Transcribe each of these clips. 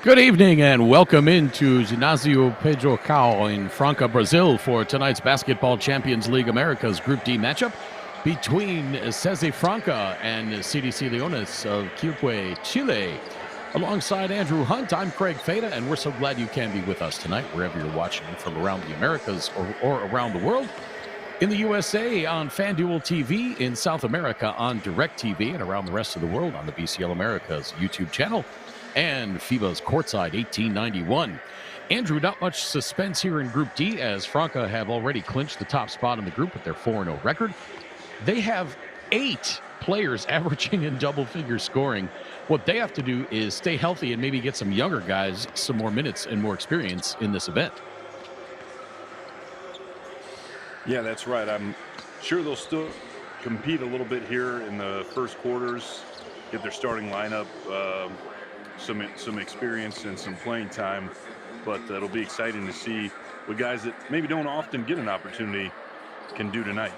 Good evening and welcome into Ginásio Pedro Cao in Franca, Brazil for tonight's Basketball Champions League Americas Group D matchup between Sesi Franca and CDC Leones of Quilpue, Chile. Alongside Andrew Hunt, I'm Craig Fada, and we're so glad you can be with us tonight, wherever you're watching from around the Americas or around the world. In the USA on FanDuel TV, in South America on DirecTV, and around the rest of the world on the BCL Americas YouTube channel and FIBA's Courtside 1891. Andrew, not much suspense here in Group D, as Franca have already clinched the top spot in the group with their 4-0 record. They have 8 players averaging in double-figure scoring. What they have to do is stay healthy and maybe get some younger guys some more minutes and more experience in this event. Yeah, that's right. I'm sure they'll still compete a little bit here in the first quarters, get their starting lineup, some experience and some playing time. But it'll be exciting to see what guys that maybe don't often get an opportunity can do tonight.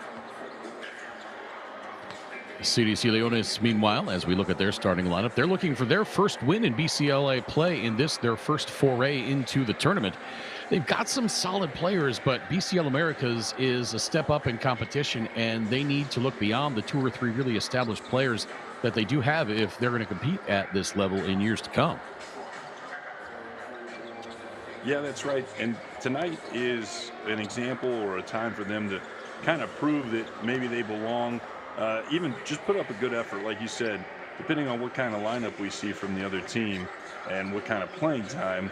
CDC Leones, meanwhile, as we look at their starting lineup, they're looking for their first win in BCLA play in this, their first foray into the tournament. They've got some solid players, but BCL Americas is a step up in competition, and they need to look beyond the 2 or 3 really established players that they do have if they're going to compete at this level in years to come. Yeah, that's right. And tonight is an example or a time for them to kind of prove that maybe they belong. Even just put up a good effort, like you said, depending on what kind of lineup we see from the other team and what kind of playing time.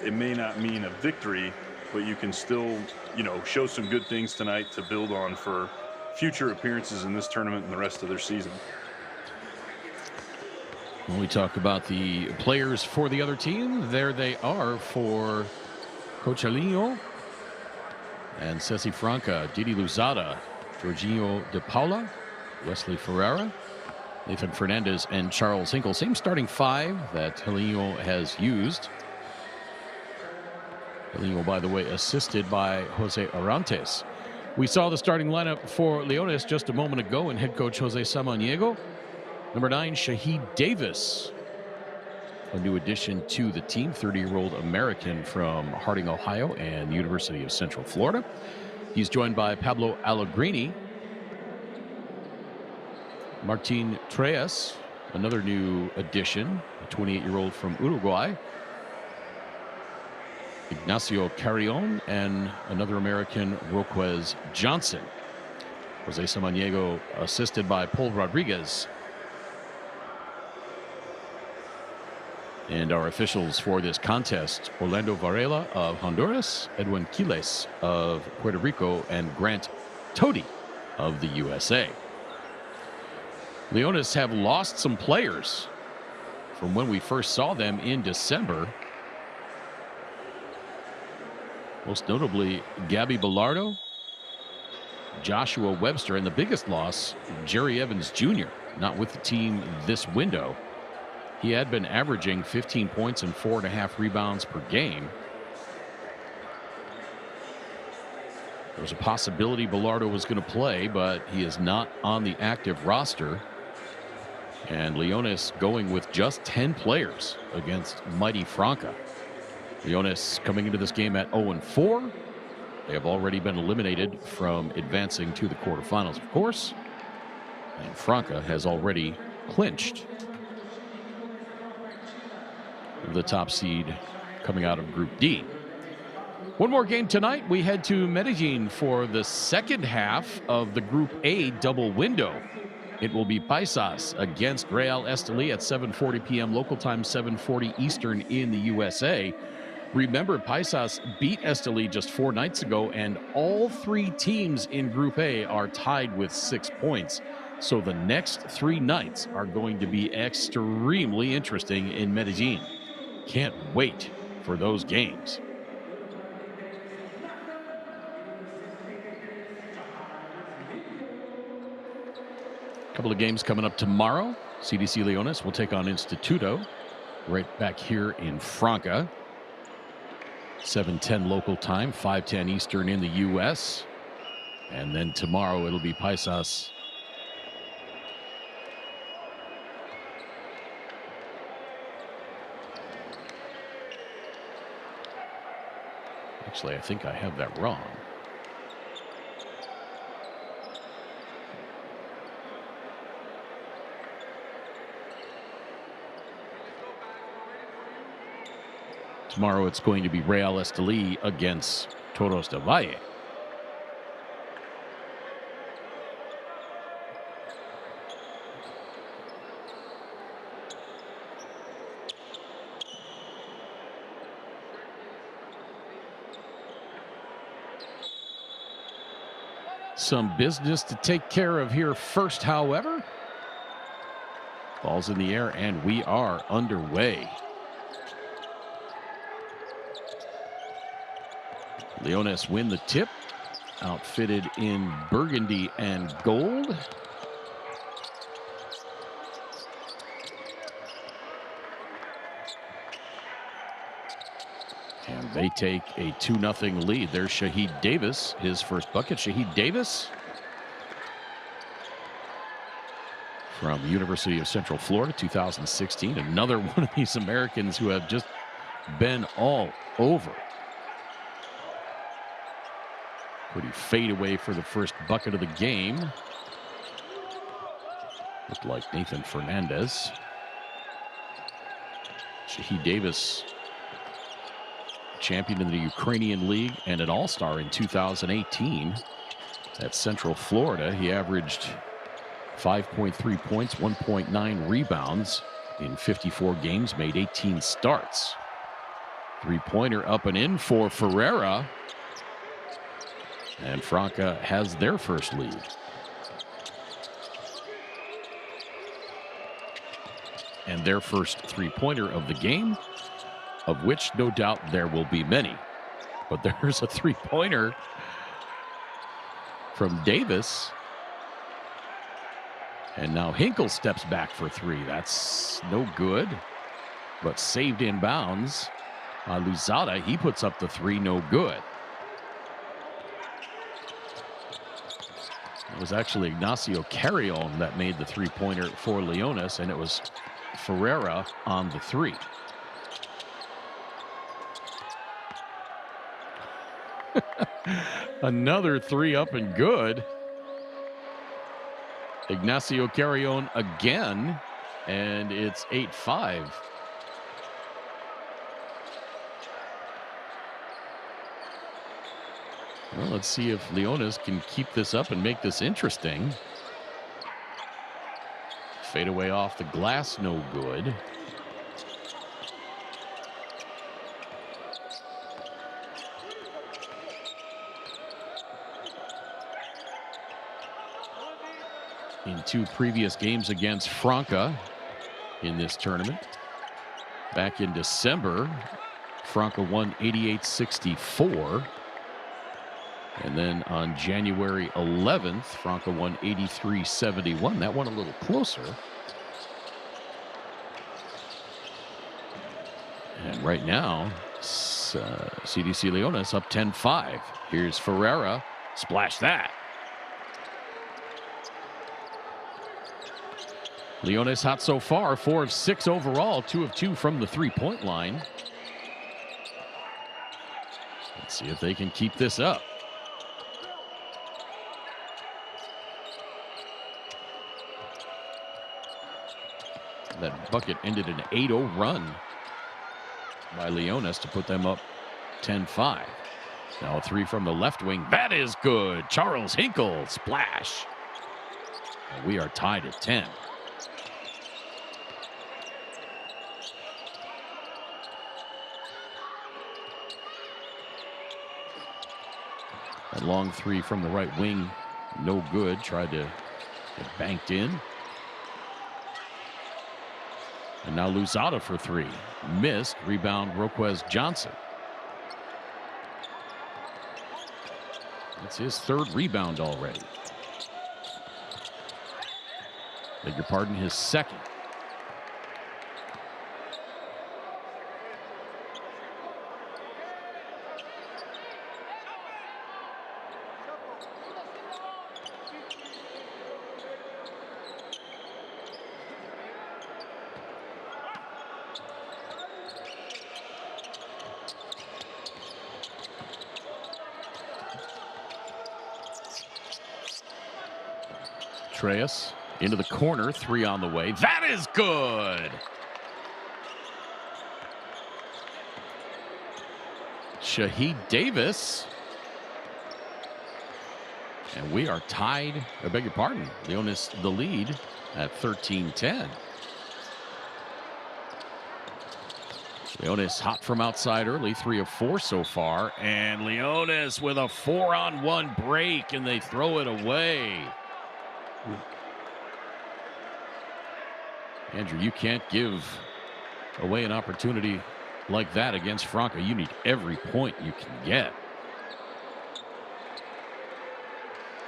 It may not mean a victory, but you can still, show some good things tonight to build on for future appearances in this tournament and the rest of their season. When we talk about the players for the other team, there they are for Cochalinho and Sesi Franca, Didi Luzada, Jorginho de Paula, Wesley Ferreira, Nathan Fernandez, and Charles Hinkle. Same starting 5 that Helino has used. Helino, by the way, assisted by Jose Arantes. We saw the starting lineup for Leones just a moment ago, and head coach Jose Samaniego. Number 9, Shahid Davis, a new addition to the team, 30-year-old American from Harding, Ohio, and the University of Central Florida. He's joined by Pablo Allegrini, Martin Treyes, another new addition, a 28-year-old from Uruguay, Ignacio Carrion, and another American, Roquez Johnson. Jose Samaniego assisted by Paul Rodriguez. And our officials for this contest, Orlando Varela of Honduras, Edwin Quiles of Puerto Rico, and Grant Tody of the USA. Leones have lost some players from when we first saw them in December. Most notably, Gabby Bilardo, Joshua Webster, and the biggest loss, Jerry Evans Jr., not with the team this window. He had been averaging 15 points and 4.5 rebounds per game. There was a possibility Bilardo was going to play, but he is not on the active roster. And Leones going with just 10 players against mighty Franca. Leones coming into this game at 0-4. They have already been eliminated from advancing to the quarterfinals, of course. And Franca has already clinched the top seed coming out of Group D. One more game tonight. We head to Medellin for the second half of the Group A double window. It will be Paisas against Real Estelí at 7:40 p.m. local time, 7:40 Eastern in the USA. Remember, Paisas beat Estelí just 4 nights ago, and all 3 teams in Group A are tied with 6 points. So the next 3 nights are going to be extremely interesting in Medellin. Can't wait for those games. A couple of games coming up tomorrow. CDC Leones will take on Instituto right back here in Franca. 7:10 local time, 5:10 Eastern in the U.S. And then tomorrow it'll be Paisas Actually, I think I have that wrong. Tomorrow it's going to be Real Estelí against Toros del Valle. Some business to take care of here first, however. Ball's in the air, and we are underway. Leones win the tip, outfitted in burgundy and gold. And they take a 2-0 lead. There's Shahid Davis, his first bucket. Shahid Davis from University of Central Florida, 2016. Another one of these Americans who have just been all over. Pretty fadeaway for the first bucket of the game. Looked like Nathan Fernandez. Shahid Davis, champion in the Ukrainian League and an All-Star in 2018 at Central Florida. He averaged 5.3 points, 1.9 rebounds in 54 games, made 18 starts. Three-pointer up and in for Ferreira. And Franka has their first lead. And their first three-pointer of the game, of which no doubt there will be many. But there's a three-pointer from Davis. And now Hinkle steps back for three. That's no good, but saved in bounds. Luzada, he puts up the three, no good. It was actually Ignacio Carrion that made the three-pointer for Leones, and it was Ferreira on the three. Another three up and good. Ignacio Carrion again, and it's 8-5. Well, let's see if Leones can keep this up and make this interesting. Fade away off the glass, no good. In two previous games against Franka in this tournament, back in December, Franka won 88-64. And then on January 11th, Franka won 83-71. That one a little closer. And right now, CDC Leones up 10-5. Here's Ferreira. Splash that. Leones hot so far, 4 of 6 overall, 2 of 2 from the three-point line. Let's see if they can keep this up. That bucket ended an 8-0 run by Leones to put them up 10-5. Now a three from the left wing. That is good. Charles Hinkle, splash. And we are tied at 10. That long three from the right wing, no good. Tried to get banked in. And now Luzada for three. Missed. Rebound, Roquez Johnson. That's his third rebound already. Beg your pardon, his second. Treyas into the corner, 3 on the way. That is good. Shaheed Davis. And we are tied, I beg your pardon, Leonis the lead at 13-10. Leonis hot from outside early, 3 of 4 so far. And Leonis with a 4-on-1 break, and they throw it away. Andrew, you can't give away an opportunity like that against Franka. You need every point you can get.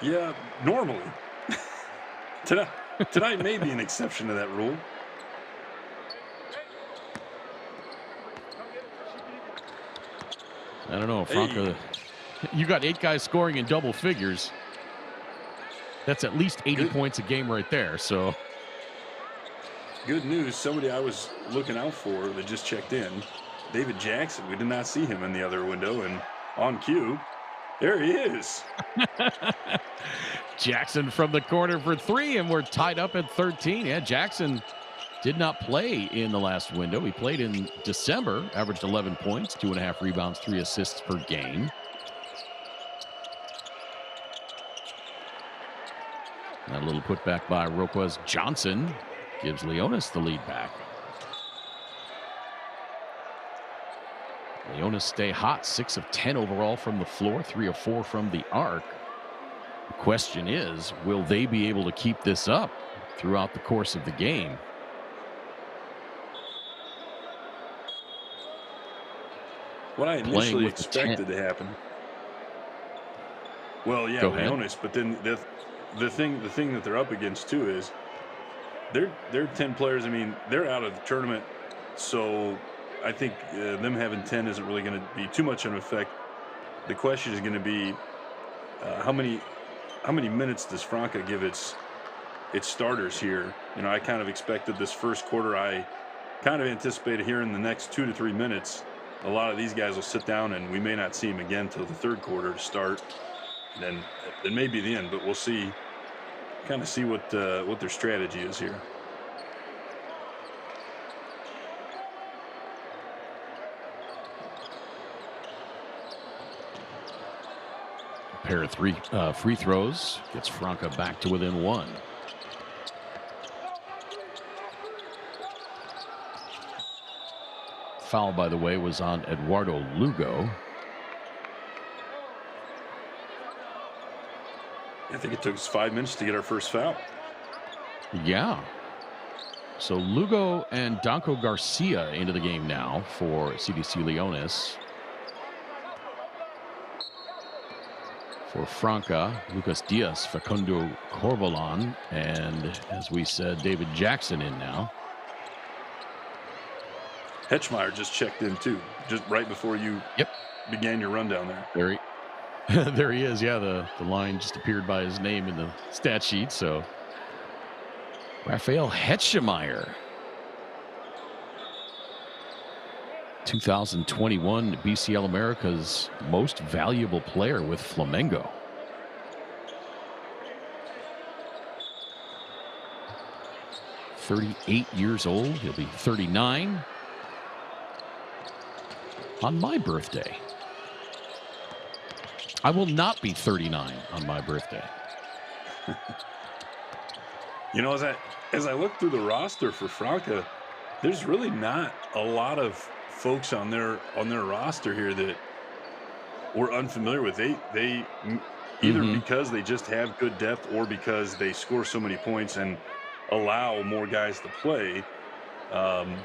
Yeah, normally. Tonight may be an exception to that rule. I don't know, Franka. Hey. You got 8 guys scoring in double figures. That's at least 80 points a game right there. So, good news. Somebody I was looking out for that just checked in, David Jackson. We did not see him in the other window, and on cue, there he is. Jackson from the corner for 3, and we're tied up at 13. Yeah, Jackson did not play in the last window. He played in December, averaged 11 points, 2.5 rebounds, 3 assists per game. That little putback by Roquez Johnson gives Leonis the lead back. Leonis stay hot, 6 of 10 overall from the floor, 3 of 4 from the arc. The question is, will they be able to keep this up throughout the course of the game? What I initially expected to happen. Well, yeah, Leonis, but then the thing that they're up against too is they're 10 players. I mean, they're out of the tournament, so I think them having 10 isn't really going to be too much of an effect. The question is going to be how many minutes does Franka give its starters here? You know, I kind of expected this first quarter. I kind of anticipated here in the next 2 to 3 minutes, a lot of these guys will sit down, and we may not see them again till the third quarter to start. And then may be the end, but we'll see. Kind of see what their strategy is here. Pair of 3 free throws gets Franka back to within 1. Foul, by the way, was on Eduardo Lugo. I think it took us 5 minutes to get our first foul. Yeah. So Lugo and Danco Garcia into the game now for CDC Leonis. For Franka, Lucas Diaz, Facundo Corvalon, and as we said, David Jackson in now. Hetchmeyer just checked in too, just right before you began your rundown there. There he is. Yeah, the line just appeared by his name in the stat sheet. So Raphael Hetchmeyer, 2021 BCL America's most valuable player with Flamengo. "38 years old. He'll be 39 on my birthday. I will not be 39 on my birthday." You know, as I look through the roster for Franka, there's really not a lot of folks on their roster here that we're unfamiliar with. They either because they just have good depth or because they score so many points and allow more guys to play. I'm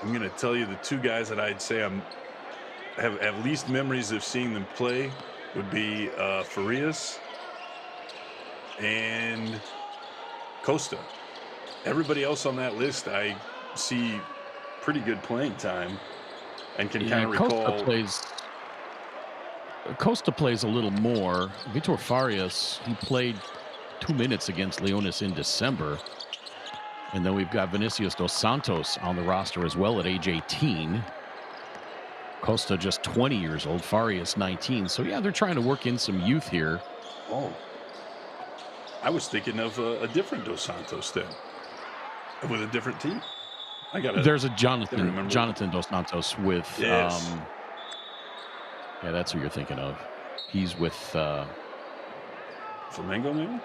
going to tell you the 2 guys that I'd say have at least memories of seeing them play would be Farias and Costa. Everybody else on that list, I see pretty good playing time and can kind of recall. Costa plays a little more. Vitor Farias, he played 2 minutes against Leonis in December. And then we've got Vinicius dos Santos on the roster as well at age 18. Costa just 20 years old, Farias 19. So, yeah, they're trying to work in some youth here. Oh. I was thinking of a different Dos Santos then, with a different team. I got to There's a remember. Jonathan Dos Santos with Yes. yeah, that's who you're thinking of. He's with Flamengo, maybe?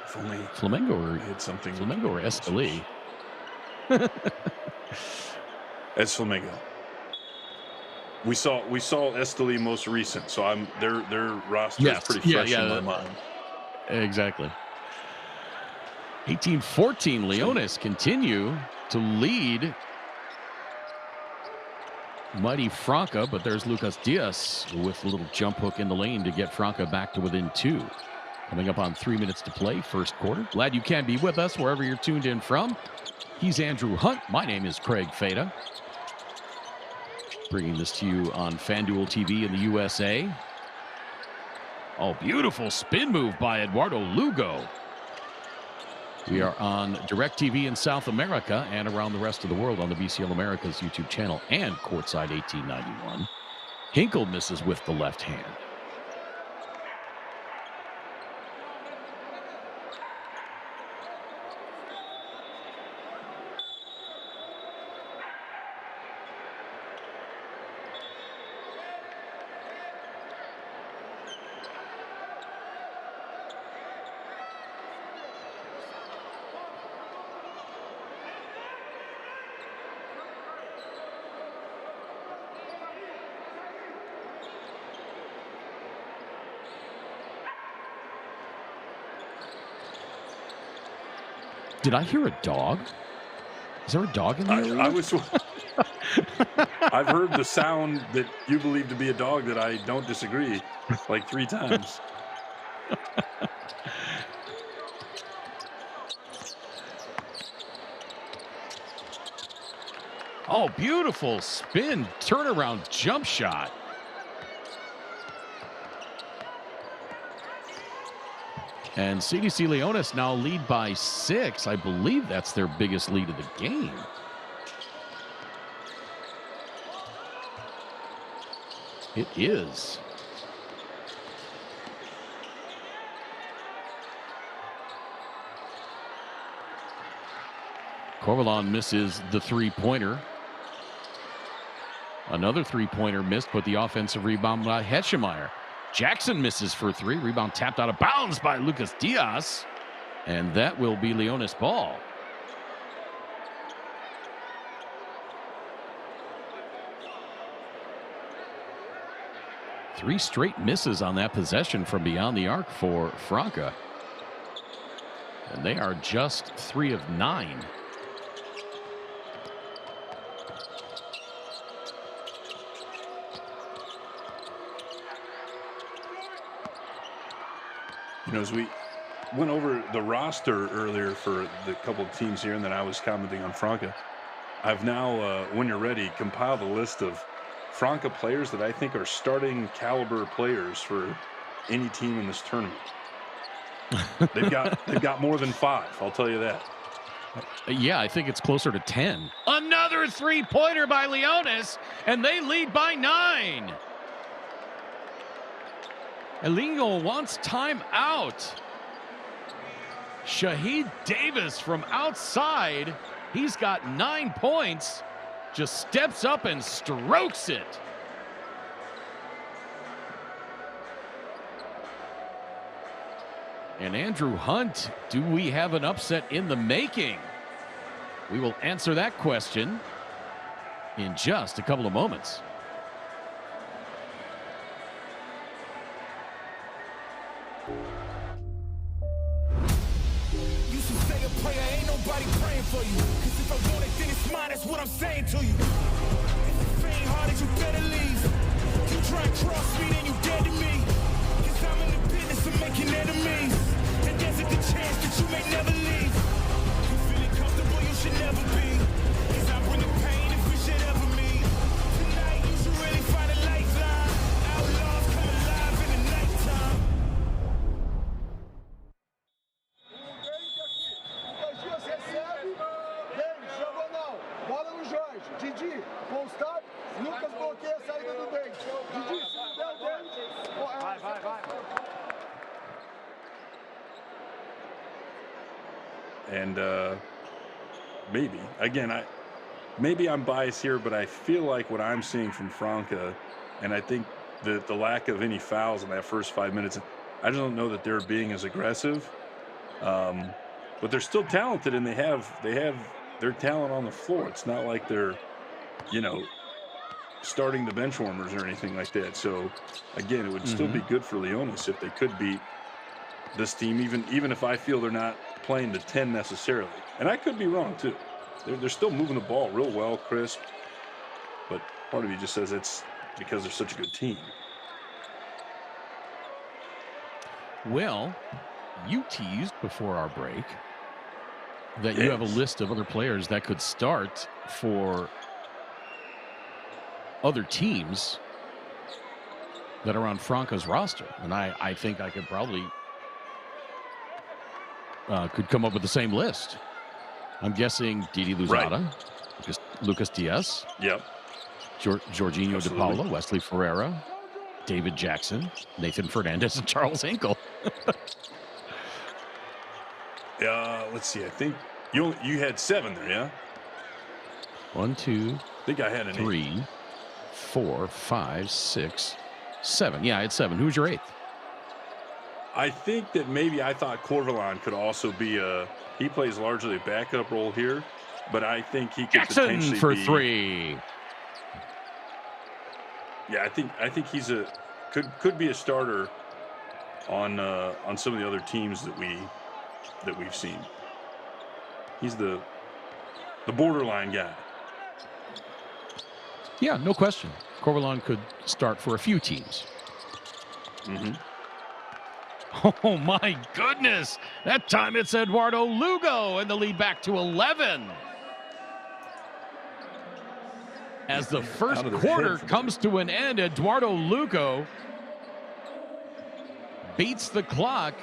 If only Flamengo we had something. or Esteli. As Flamengo. We saw Esteli most recent, so their roster is pretty fresh in my mind. Exactly. 18-14, Leones continue to lead mighty Franca, but there's Lucas Diaz with a little jump hook in the lane to get Franca back to within 2. Coming up on 3 minutes to play, first quarter. Glad you can be with us wherever you're tuned in from. He's Andrew Hunt. My name is Craig Fada. Bringing this to you on FanDuel TV in the USA. Oh, beautiful spin move by Eduardo Lugo. We are on DirecTV in South America and around the rest of the world on the BCL Americas YouTube channel and Courtside 1891. Hinkle misses with the left hand. Did I hear a dog? Is there a dog in there? I've heard the sound that you believe to be a dog that I don't disagree like 3 times. Oh, beautiful spin, turnaround jump shot. And CDC Leones now lead by 6. I believe that's their biggest lead of the game. It is. Corvalon misses the three-pointer. Another three-pointer missed, but the offensive rebound by Heschemeyer. Jackson misses for 3. Rebound tapped out of bounds by Lucas Diaz. And that will be Leones ball. Three straight misses on that possession from beyond the arc for Franca. And they are just 3 of 9. You know, as we went over the roster earlier for the couple of teams here, and then I was commenting on Franca, I've now, when you're ready, compiled a list of Franca players that I think are starting caliber players for any team in this tournament. They've got more than 5, I'll tell you that. Yeah, I think it's closer to 10. Another three-pointer by Leones, and they lead by 9. Elingo wants time out. Shahid Davis from outside. He's got 9 points. Just steps up and strokes it. And Andrew Hunt, do we have an upset in the making? We will answer that question in just a couple of moments. You should say a prayer, ain't nobody praying for you. Cause if I want it, then it's mine, that's what I'm saying to you. If it ain't hard, you better leave. You try and cross me, then you dead to me. Cause I'm in the business of making enemies. And there's a good chance that you may never leave. You feeling comfortable, you should never be. Cause I bring the pain if we should ever meet. Tonight, you should really find a lifeline. Outlaws come alive in the nighttime. Dias recebe, vem, diagonal, bola no Jorge, Didi, com o start, Lucas bloqueia a saída do dente. Didi, se não der o dente... Vai. And maybe, again, maybe I'm biased here, but I feel like what I'm seeing from Franka, and I think that the lack of any fouls in that first 5 minutes, I just don't know that they're being as aggressive. But they're still talented, and they have their talent on the floor. It's not like they're, starting the bench warmers or anything like that. So, again, it would still be good for Leonis if they could beat this team, even if I feel they're not playing the 10 necessarily. And I could be wrong, too. They're still moving the ball real well, crisp. But part of me just says it's because they're such a good team. Well, you teased before our break that you have a list of other players that could start for other teams that are on Franca's roster. And I think I could probably could come up with the same list. I'm guessing Didi Luzada, Lucas Diaz, Jorginho De Paula, Wesley Ferreira, David Jackson, Nathan Fernandez, and Charles Hinkle. Let's see. I think you had 7 there, yeah? 1, 2, I think I had an 3, 8. 4, 5, 6, 7. Yeah, I had 7. Who's your 8th? I think that maybe I thought Corvalon could also be he plays largely a backup role here, but I think he could Jackson potentially for be, 3. Yeah, I think he's could be a starter on some of the other teams that we've seen. He's the borderline guy. Yeah, no question. Corvalon could start for a few teams. Oh, my goodness. That time it's Eduardo Lugo, and the lead back to 11. As the first quarter comes to an end, Eduardo Lugo beats the clock.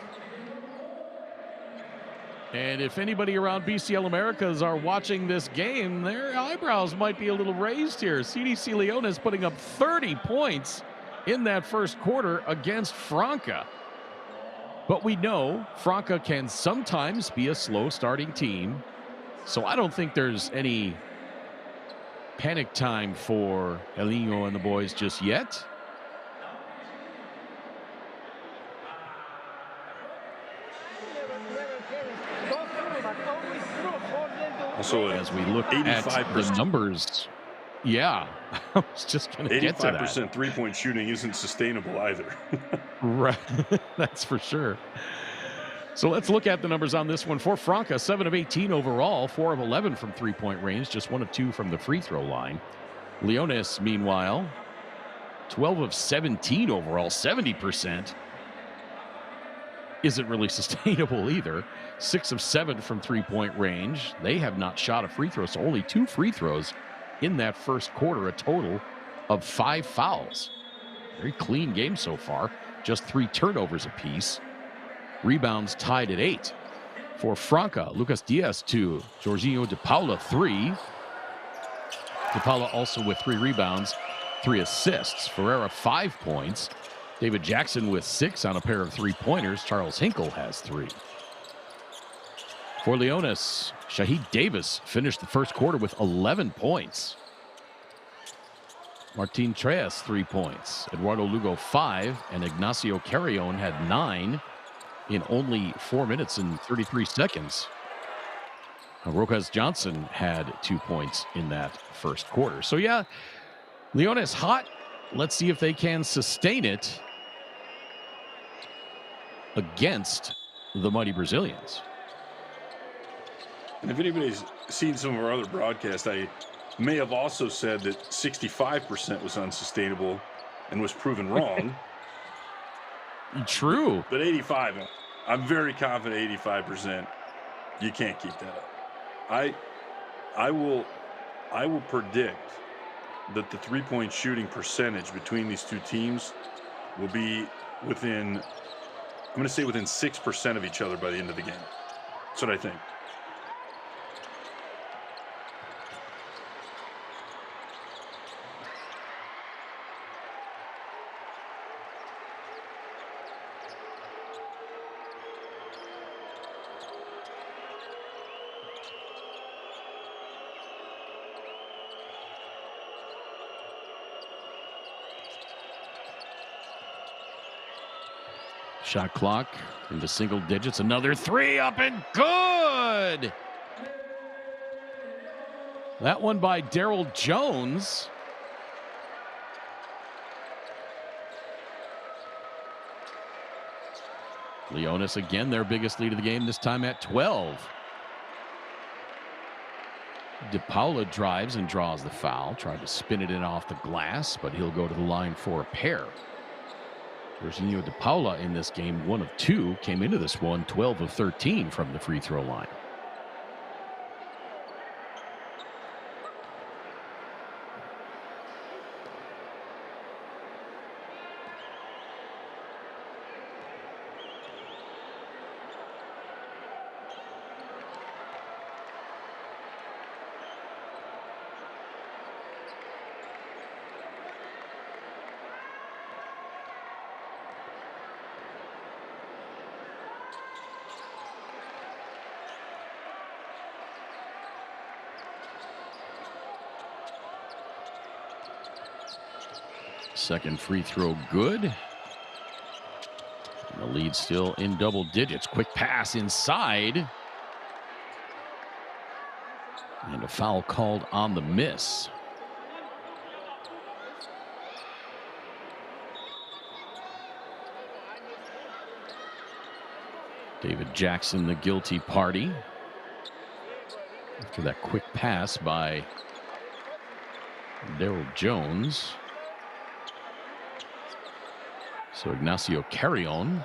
And if anybody around BCL Americas are watching this game, their eyebrows might be a little raised here. CDC Leonis putting up 30 points in that first quarter against Franca. But we know Franca can sometimes be a slow starting team. So I don't think there's any panic time for Elinho and the boys just yet. Also, as we look at the numbers, yeah, I was just going to get to that. 85% three-point shooting isn't sustainable either. Right, that's for sure. So let's look at the numbers on this one. For Franca, 7 of 18 overall, 4 of 11 from three-point range, just 1 of 2 from the free throw line. Leonis, meanwhile, 12 of 17 overall, 70%. Isn't really sustainable either. 6 of 7 from three-point range. They have not shot a free throw, so only 2 free throws in that first quarter, a total of 5 fouls. Very clean game so far. Just 3 turnovers apiece. Rebounds tied at 8. For Franca, Lucas Diaz 2, Jorginho De Paula 3. De Paula also with 3 rebounds, 3 assists. Ferreira 5 points. David Jackson with 6 on a pair of 3-pointers. Charles Hinkle has 3. For Leonis, Shahid Davis finished the first quarter with 11 points. Martin Treyes, 3 points. Eduardo Lugo, 5. And Ignacio Carrion had 9 in only 4 minutes and 33 seconds. Rokas Johnson had 2 points in that first quarter. So, yeah, Leonis hot. Let's see if they can sustain it against the mighty Brazilians. And if anybody's seen some of our other broadcasts, I may have also said that 65% was unsustainable and was proven wrong. True. But 85, I'm very confident 85%, you can't keep that up. I will predict that the three-point shooting percentage between these two teams will be within, I'm going to say within 6% of each other by the end of the game. That's what I think. Shot clock into single digits. Another three up and good. That one by Daryl Jones. Leonis again, their biggest lead of the game, this time at 12. DePaula drives and draws the foul. Tried to spin it in off the glass, but he'll go to the line for a pair. Virginio DePaula in this game, 1 of 2, came into this one 12 of 13 from the free throw line. Second free throw good. And the lead still in double digits. Quick pass inside. And a foul called on the miss. David Jackson, the guilty party. After that quick pass by Daryl Jones. So Ignacio Carrion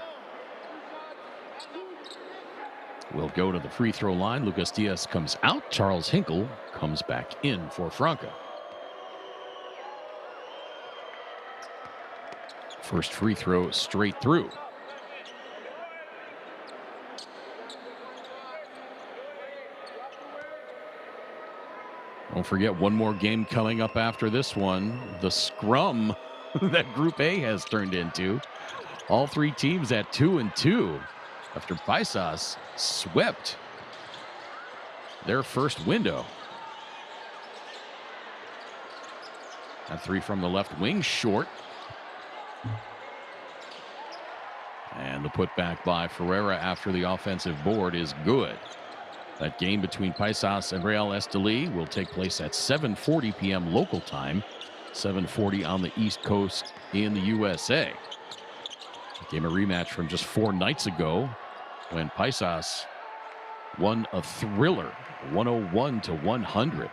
will go to the free throw line. Lucas Diaz comes out. Charles Hinkle comes back in for Franka. First free throw straight through. Don't forget, one more game coming up after this one. The scrum that Group A has turned into. All three teams at 2-2 after Paisas swept their first window. That three from the left wing, short. And the putback by Ferreira after the offensive board is good. That game between Paisas and Real Estelí will take place at 7:40 p.m. local time. 7:40 on the East Coast in the USA. Game a rematch from just 4 nights ago when Paisas won a thriller, 101-100.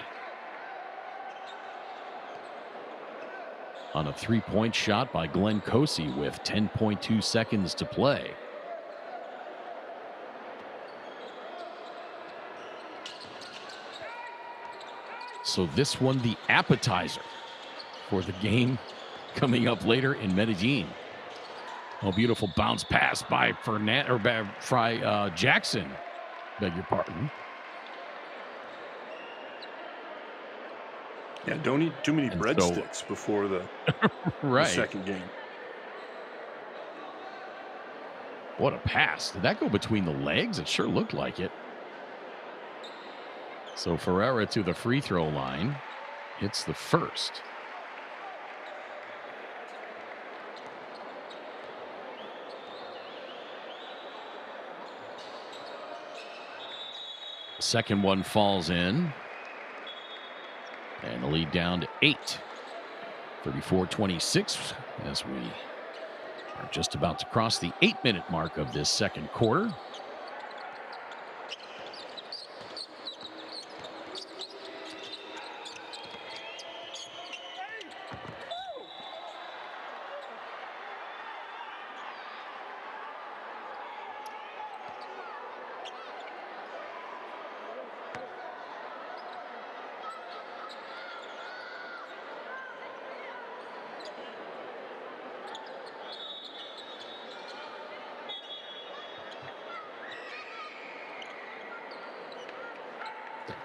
On a 3-point shot by Glenn Cosi with 10.2 seconds to play. So this one, the appetizer for the game coming up later in Medellin. Oh, beautiful bounce pass by Jackson. Beg your pardon. Yeah, don't eat too many breadsticks before the, right. the second game. What a pass. Did that go between the legs? It sure looked like it. So Ferreira to the free throw line. Hits the first. Second one falls in. And the lead down to 8. 34-26 as we are just about to cross the 8-minute mark of this second quarter.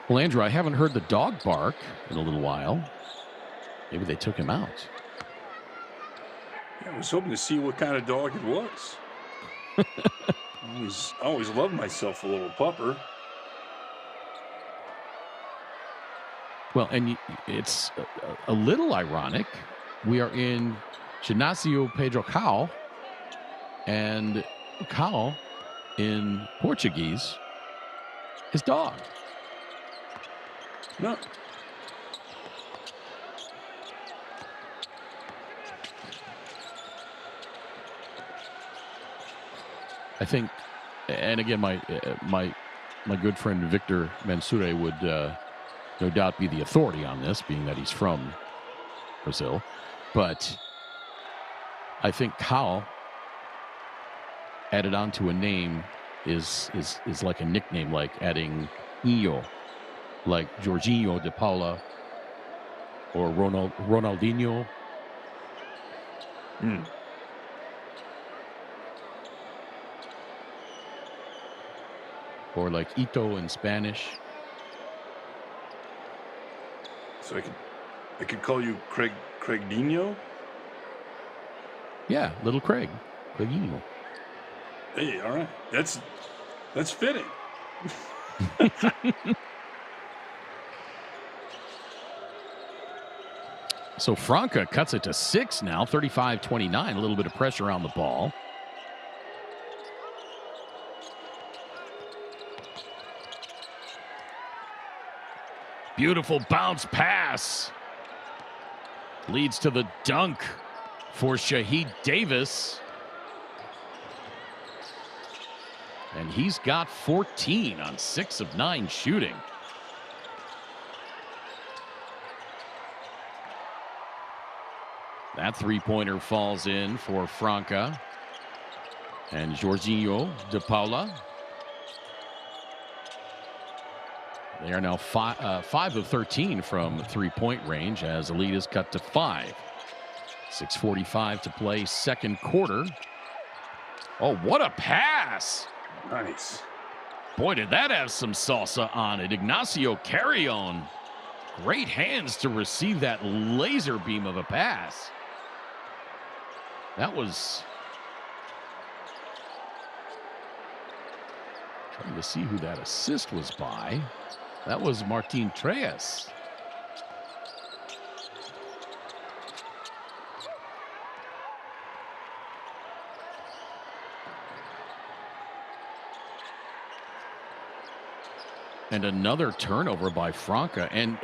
Well, Andrew, I haven't heard the dog bark in a little while. Maybe they took him out. Yeah, I was hoping to see what kind of dog it was. I always loved myself a little pupper. Well, and it's a little ironic. We are in Ginásio Pedro Cal, and Cow in Portuguese is dog. No. I think, and again, my good friend Victor Mansoure would no doubt be the authority on this, being that he's from Brazil. But I think cow added onto a name is like a nickname, like adding Inho, like Jorginho de Paula or Ronaldinho. Mm. Or like Ito in Spanish. So I could call you Craig Dino. Yeah, little Craiginho. Hey, all right, that's fitting. So Franca cuts it to 6 now, 35-29. A little bit of pressure on the ball. Beautiful bounce pass. Leads to the dunk for Shaheed Davis. And he's got 14 on 6 of 9 shooting. That three-pointer falls in for Franca and Jorginho de Paula. They are now 5 of 13 from three-point range as the lead is cut to 5. 6:45 to play, second quarter. Oh, what a pass! Nice. Boy, did that have some salsa on it. Ignacio Carrion. Great hands to receive that laser beam of a pass. That was... Trying to see who that assist was by. That was Martin Treyes. And another turnover by Franca. And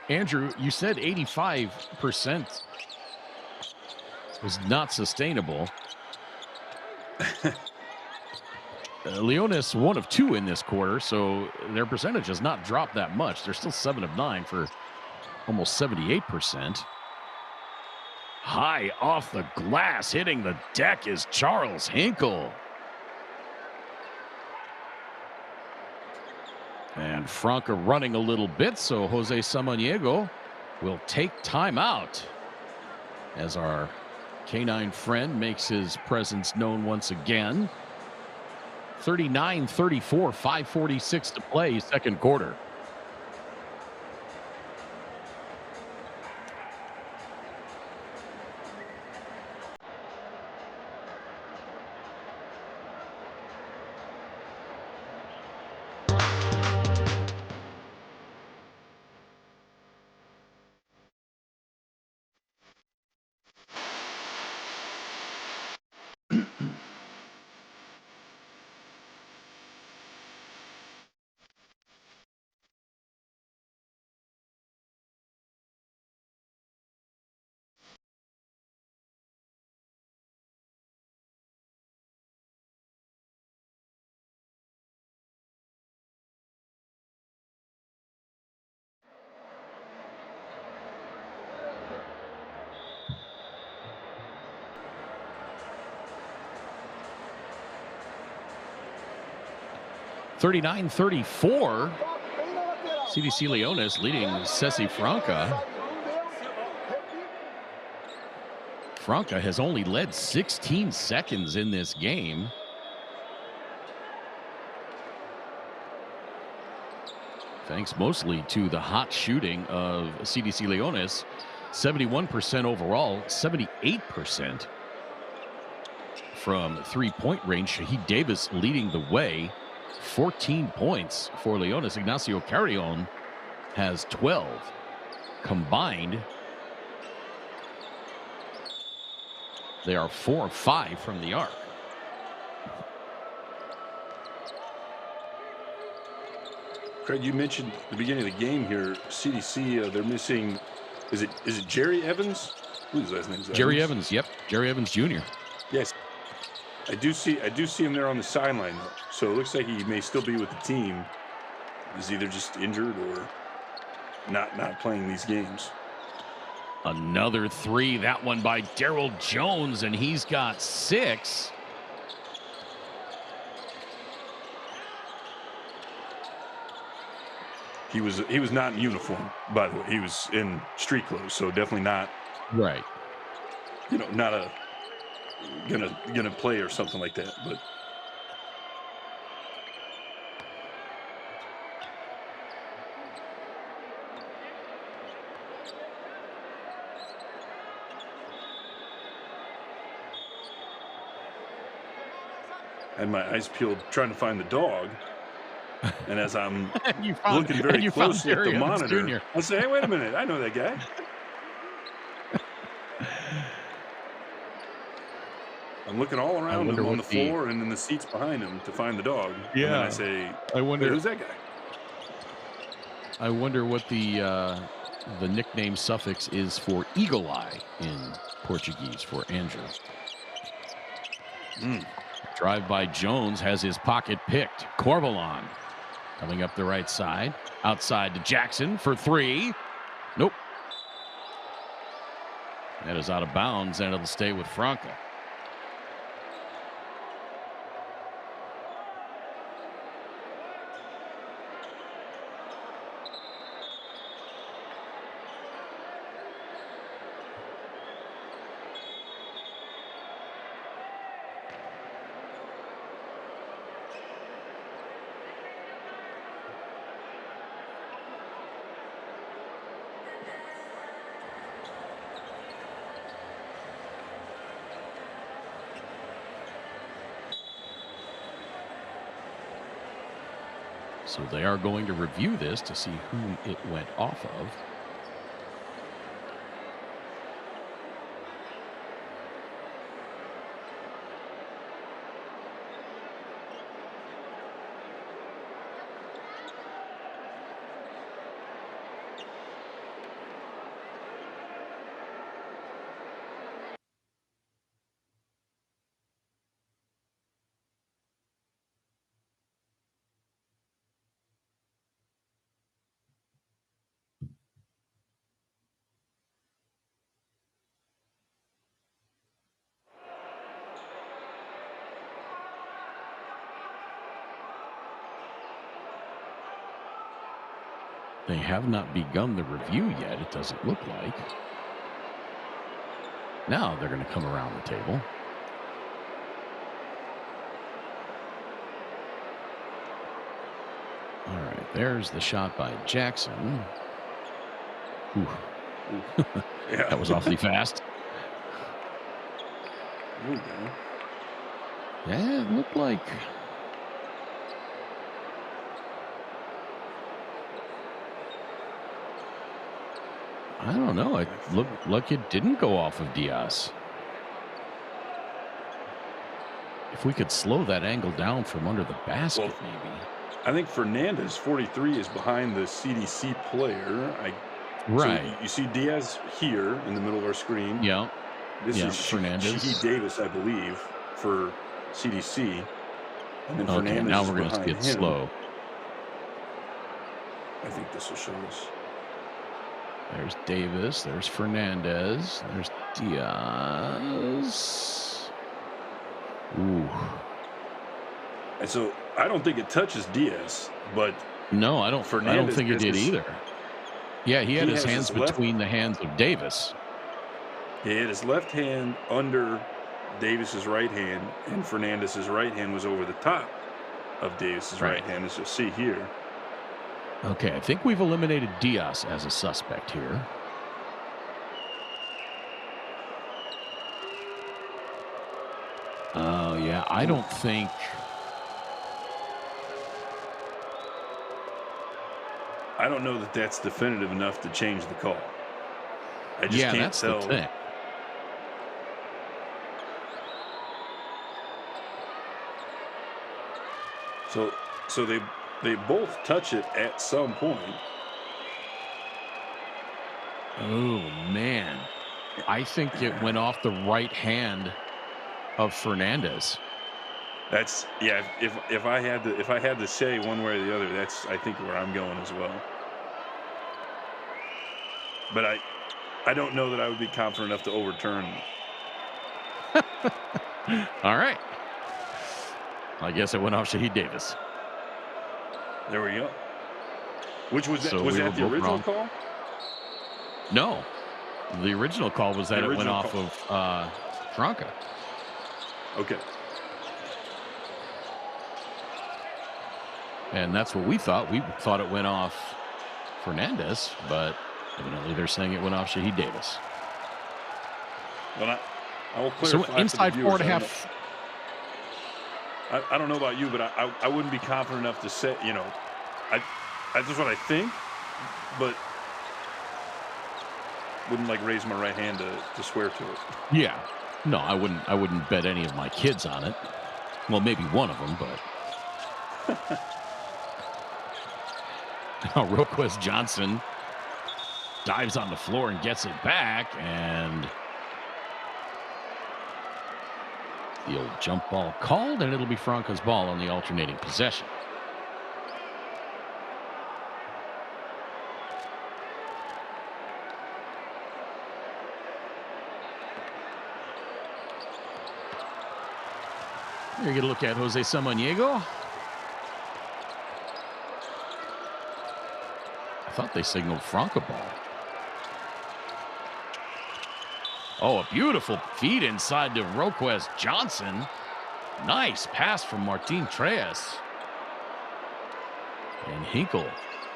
Andrew, you said 85% was not sustainable. Leones 1 of 2 in this quarter, so their percentage has not dropped that much. They're still 7 of 9 for almost 78%. High off the glass, hitting the deck is Charles Hinkle. And Franca running a little bit, so Jose Samaniego will take timeout as our canine friend makes his presence known once again. 39-34, 5:46 to play, second quarter. (39-34). CDC Leones leading Sesi Franca. Franca has only led 16 seconds in this game. Thanks mostly to the hot shooting of CDC Leones. 71% overall, 78% from three-point range. Shaheed Davis leading the way. 14 points for Leones. Ignacio Carrion has 12 combined. They are 4 of 5 from the arc. Craig, you mentioned at the beginning of the game here, CDC, they're missing, is it Jerry Evans? Who's his last name? Jerry Evans. Yep, Jerry Evans Jr. Yes. I do see him there on the sideline, though. So it looks like he may still be with the team. He's either just injured or not playing these games. Another three. That one by Daryl Jones, and he's got 6. He was not in uniform, by the way. He was in street clothes, so definitely not, Right. not a gonna play or something like that. But I had my eyes peeled trying to find the dog, and as I'm looking very closely at the monitor, I say, "Hey, wait a minute! I know that guy." I'm looking all around him on the floor and in the seats behind him to find the dog. Yeah. And then I say, I wonder, "Hey, who's that guy?" I wonder what the nickname suffix is for eagle eye in Portuguese for Andrew. Drive by Jones has his pocket picked. Corvalon coming up the right side. Outside to Jackson for 3. Nope. That is out of bounds, and it'll stay with Franka. So they are going to review this to see who it went off of. They have not begun the review yet, it doesn't look like. Now they're going to come around the table. All right, there's the shot by Jackson. Ooh. Yeah. That was awfully fast. Yeah, it looked like... I don't know. It looked like it didn't go off of Diaz. If we could slow that angle down from under the basket, maybe. I think Fernandez, 43, is behind the CDC player. Right. So you see Diaz here in the middle of our screen. Yeah. This is Fernandez. Shaquille Davis, I believe, for CDC. And then Okay, Fernandez now is we're going to behind get him. slow. I think this will show us. There's Davis. There's Fernandez. There's Diaz. Ooh. And so I don't think it touches Diaz, but no, I don't think it did either. Yeah, he had his hands between the hands of Davis. He had his left hand under Davis's right hand, and Fernandez's right hand was over the top of Davis's right hand, as you'll see here. Okay, I think we've eliminated Diaz as a suspect here. Oh, yeah, I don't think... I don't know that that's definitive enough to change the call. I just can't that's tell. The thing. So They both touch it at some point. Oh, man. I think it went off the right hand of Fernandez. That's yeah. If I had to say one way or the other, that's I think where I'm going as well. But I don't know that I would be confident enough to overturn. All right. I guess it went off Shaheed Davis. There we go. Which was So was we that were the both original wrong. call? No. The original call was that The it went original off call. of Franca. Okay. And that's what we thought. We thought it went off Fernandez, but evidently they're saying it went off Shaheed Davis. Well, I will clarify So for the inside viewers. 4.5. I don't know about you, but I wouldn't be confident enough to say, that's just what I think, but wouldn't like raise my right hand to swear to it. Yeah. No, I wouldn't bet any of my kids on it. Well, maybe one of them, but now Roquez Johnson dives on the floor and gets it back, and the old jump ball called, and it'll be Franca's ball on the alternating possession. Here you get a look at Jose Samaniego. I thought they signaled Franca ball. Oh, a beautiful feed inside to Roquez Johnson. Nice pass from Martin Treyes. And Hinkle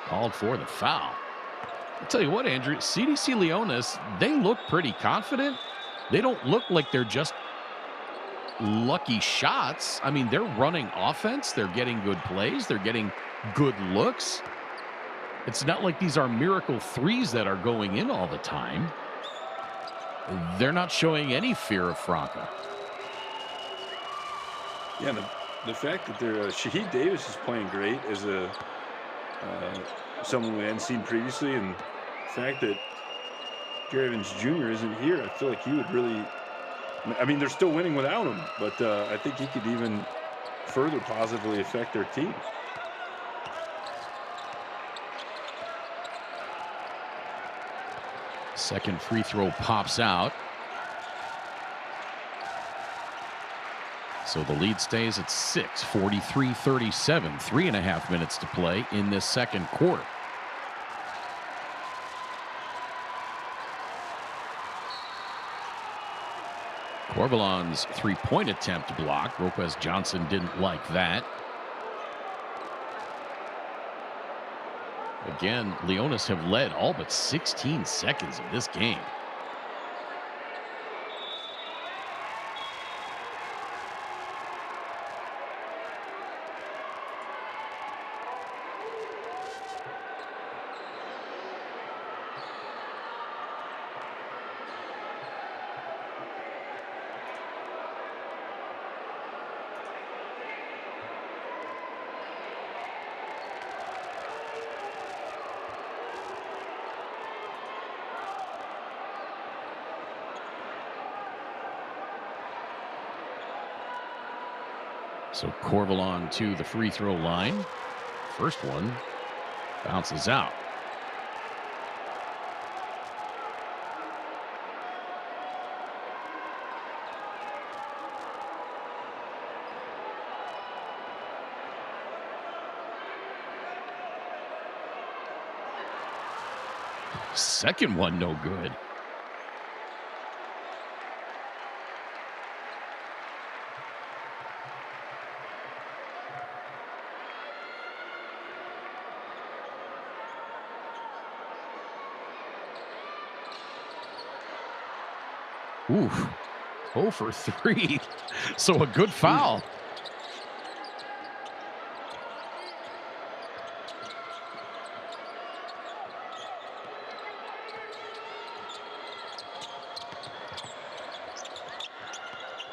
called for the foul. I'll tell you what, Andrew, CDC Leonis, they look pretty confident. They don't look like they're just lucky shots. I mean, they're running offense. They're getting good plays. They're getting good looks. It's not like these are miracle threes that are going in all the time. They're not showing any fear of Franca. Yeah, the fact that they're Shaheed Davis is playing great as a someone we hadn't seen previously, and the fact that Gary Evans Jr. isn't here, I feel like he would really. I mean, they're still winning without him, but I think he could even further positively affect their team. Second free throw pops out. So the lead stays at 6, 43-37. 3.5 minutes to play in this second quarter. Corvalon's three-point attempt blocked. Roquez Johnson didn't like that. Again, Leonis have led all but 16 seconds of this game. So Corvalon to the free throw line. First one bounces out. Second one, no good. Oof. 0 for 3. So a good foul.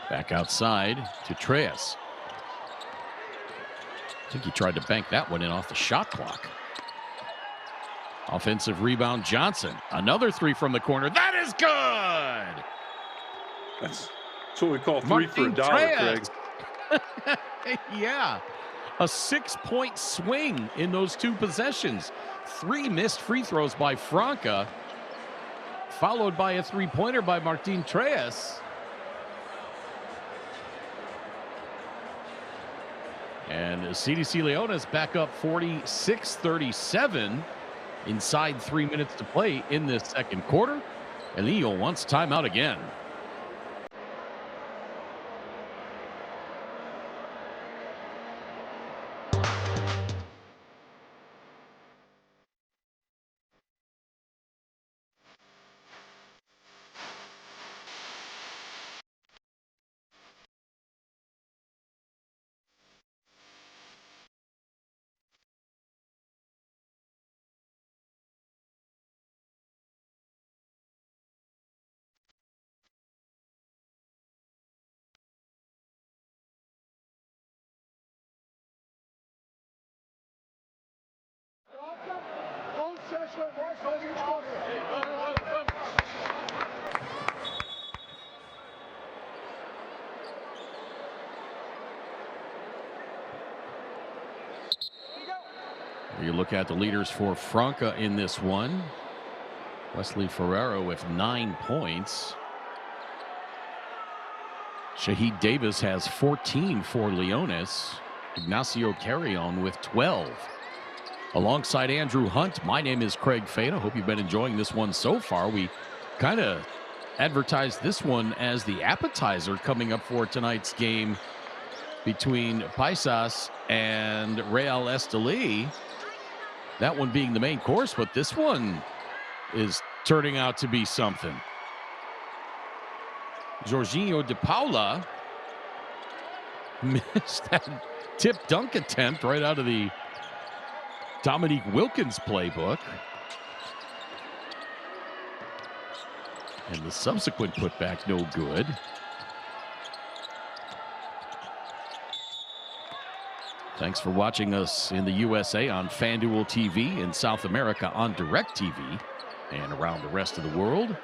Back outside to Treyes. I think he tried to bank that one in off the shot clock. Offensive rebound, Johnson. Another three from the corner. That is good! That's what we call three for a dollar, Craig. Yeah. A 6-point swing in those two possessions. 3 missed free throws by Franka, followed by a three-pointer by Martin Treyes. And CDC Leones back up 46-37 inside 3 minutes to play in this second quarter. Elio wants timeout again. You look at the leaders for Franca in this one. Wesley Ferreira with 9 points. Shahid Davis has 14 for Leones. Ignacio Carrion with 12. Alongside Andrew Hunt, my name is Craig Fada. Hope you've been enjoying this one so far. We kind of advertised this one as the appetizer coming up for tonight's game between Paisas and Real Estelí. That one being the main course, but this one is turning out to be something. Jorginho de Paula missed that tip dunk attempt right out of the Dominique Wilkins playbook. And the subsequent putback no good. Thanks for watching us in the USA on FanDuel TV, in South America on DirecTV, and around the rest of the world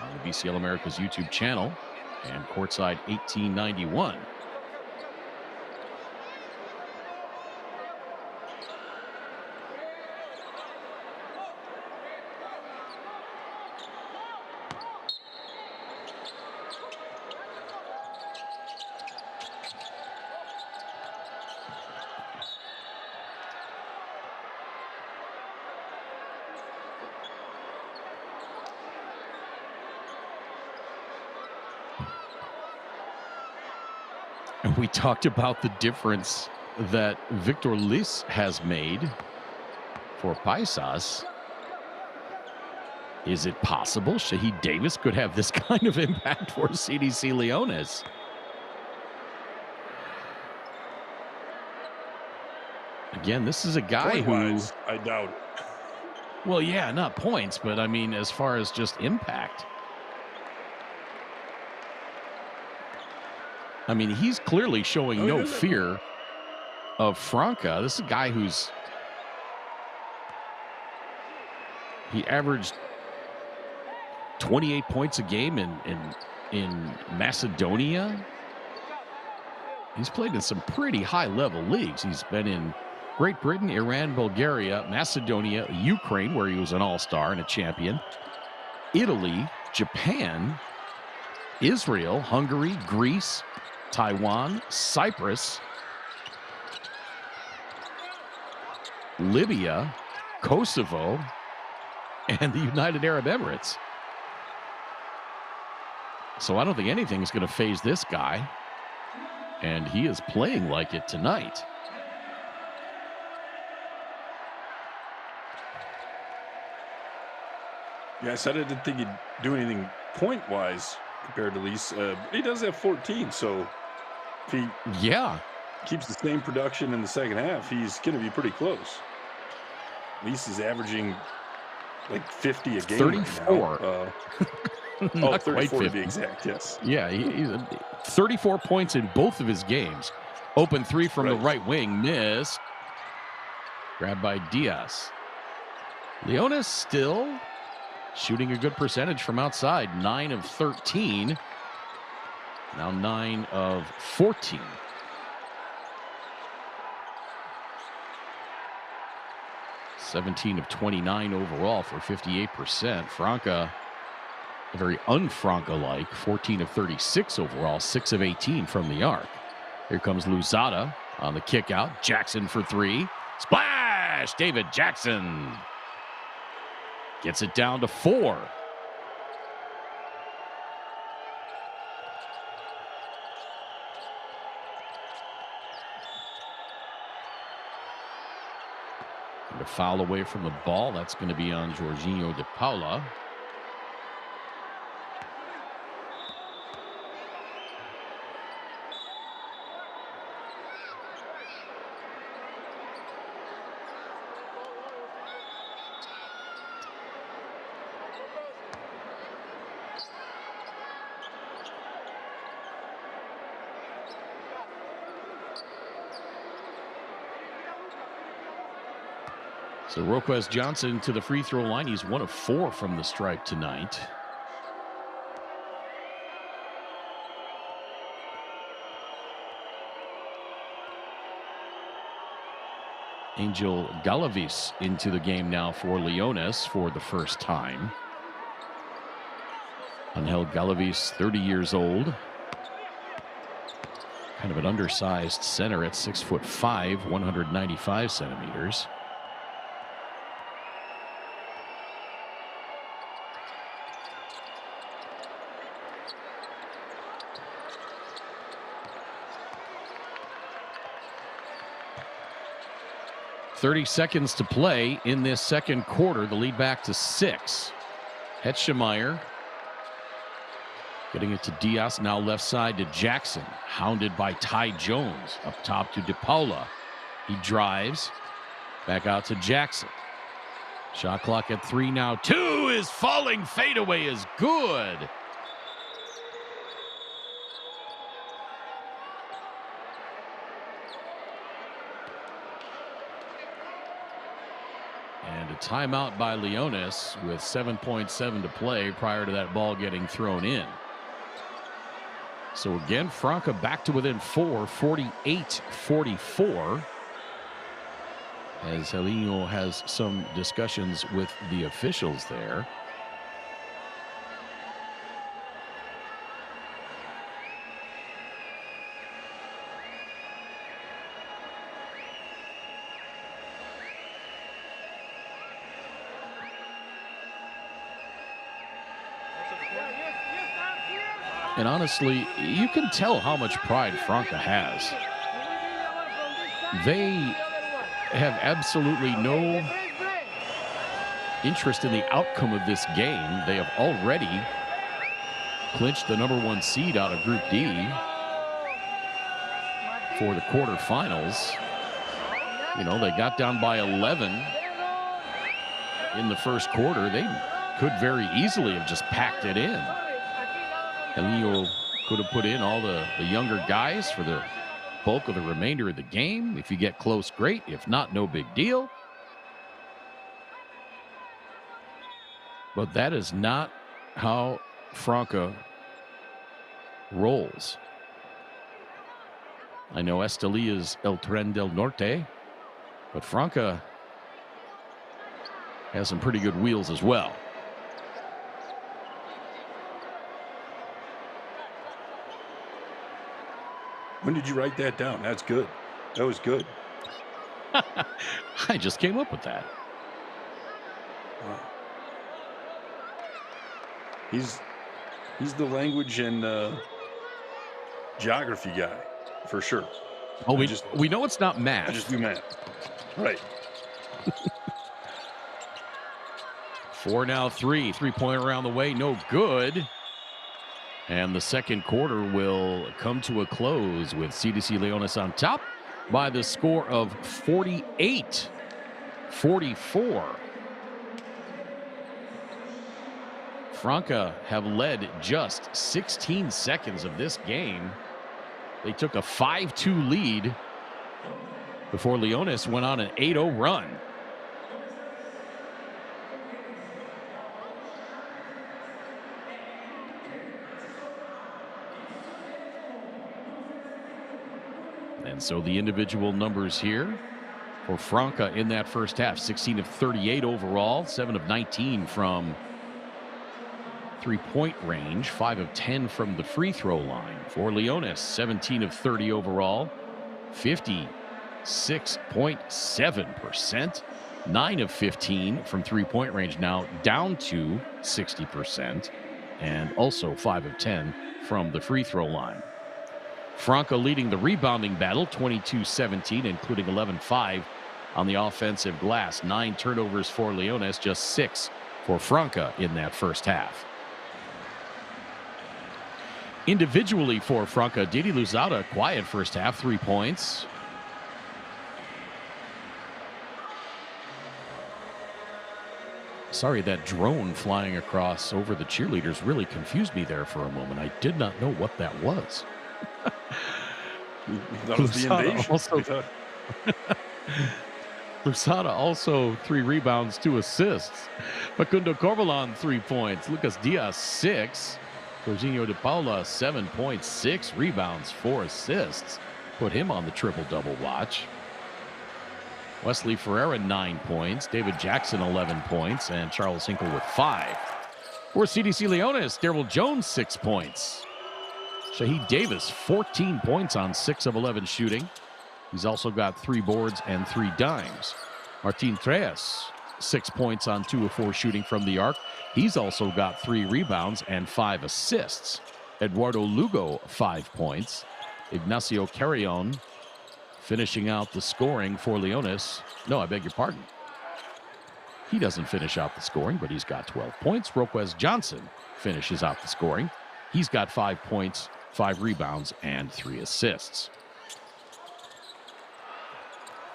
on the BCL America's YouTube channel and Courtside 1891. And we talked about the difference that Victor Liz has made for Paisas. Is it possible Shahid Davis could have this kind of impact for CDC Leones? Again, this is a guy who... I doubt it. Well, yeah, not points, but I mean, as far as just impact. I mean, he's clearly showing no fear of Franca. This is a guy who's... He averaged 28 points a game in Macedonia. He's played in some pretty high-level leagues. He's been in Great Britain, Iran, Bulgaria, Macedonia, Ukraine, where he was an all-star and a champion, Italy, Japan, Israel, Hungary, Greece, Taiwan, Cyprus, Libya, Kosovo, and the United Arab Emirates. So I don't think anything is going to faze this guy. And he is playing like it tonight. Yeah, I said I didn't think he'd do anything point-wise compared to Lease. He does have 14, so if he keeps the same production in the second half, he's going to be pretty close. Lease is averaging like 50 a game. 34. Right now. 34 to be exact, yes. Yeah, he's 34 points in both of his games. Open three from the right wing, missed. Grabbed by Diaz. Leonis still shooting a good percentage from outside. 9 of 13. Now 9 of 14. (17 of 29 overall for 58%. Franca, a very un-Franca-like, 14 of 36 overall, 6 of 18 from the arc. Here comes Luzada on the kick out. Jackson for three. Splash! David Jackson gets it down to 4. And a foul away from the ball. That's going to be on Jorginho de Paula. So Roquez Johnson to the free throw line. He's 1 of 4 from the stripe tonight. Angel Galavis into the game now for Leonis for the first time. Angel Galavis, 30 years old. Kind of an undersized center at 6'5", 195 centimeters. .30 seconds to play in this second quarter. The lead back to 6. Hetschemeyer getting it to Diaz. Now left side to Jackson. Hounded by Ty Jones. Up top to De Paula. He drives. Back out to Jackson. Shot clock at 3 now. 2 is falling. Fadeaway is good. And a timeout by Leonis with 7.7 to play prior to that ball getting thrown in. So again, Franca back to within 4, 48-44. As Helinho has some discussions with the officials there. And honestly, you can tell how much pride Franca has. They have absolutely no interest in the outcome of this game. They have already clinched the #1 seed out of Group D for the quarterfinals. You know, they got down by 11 in the first quarter. They could very easily have just packed it in. Helinho could have put in all the younger guys for the bulk of the remainder of the game. If you get close, great. If not, no big deal. But that is not how Franca rolls. I know Esteli is El Tren del Norte, but Franca has some pretty good wheels as well. When did you write that down? That's good. That was good. I just came up with that. Wow. He's the language and geography guy for sure. Oh, we know it's not math. I just do math. Right. 4 now, 3. 3-pointer around the way, no good. And the second quarter will come to a close with CDC Leonis on top by the score of 48-44. Franca have led just 16 seconds of this game They took a 5-2 lead before Leones went on an 8-0 run. And so the individual numbers here for Franka in that first half: 16 of 38 overall, 7 of 19 from three-point range, 5 of 10 from the free throw line. For Leones, 17 of 30 overall, 56.7%, 9 of 15 from three-point range, now down to 60%, and also 5 of 10 from the free throw line. Franka leading the rebounding battle, 22-17, including 11-5 on the offensive glass. 9 turnovers for Leones, just 6 for Franka in that first half. Individually for Franka, Didi Louzada, quiet first half, 3 points. Sorry, that drone flying across over the cheerleaders really confused me there for a moment. I did not know what that was. That was the invasion. Louzada also 3 rebounds, 2 assists. Facundo Corvalon 3 points. Lucas Diaz 6. Jorginho de Paula 7 points, 6 rebounds, 4 assists. Put him on the triple-double watch. Wesley Ferreira 9 points. David Jackson 11 points. And Charles Hinkle with 5. For CDC Leones, Daryl Jones 6 points. Shahid Davis, 14 points on 6 of 11 shooting. He's also got 3 boards and 3 dimes. Martin Treyes, 6 points on 2 of 4 shooting from the arc. He's also got 3 rebounds and 5 assists. Eduardo Lugo, 5 points. Ignacio Carrion finishing out the scoring for Leones. No, I beg your pardon. He doesn't finish out the scoring, but he's got 12 points. Roquez Johnson finishes out the scoring. He's got 5 points, 5 rebounds, and 3 assists.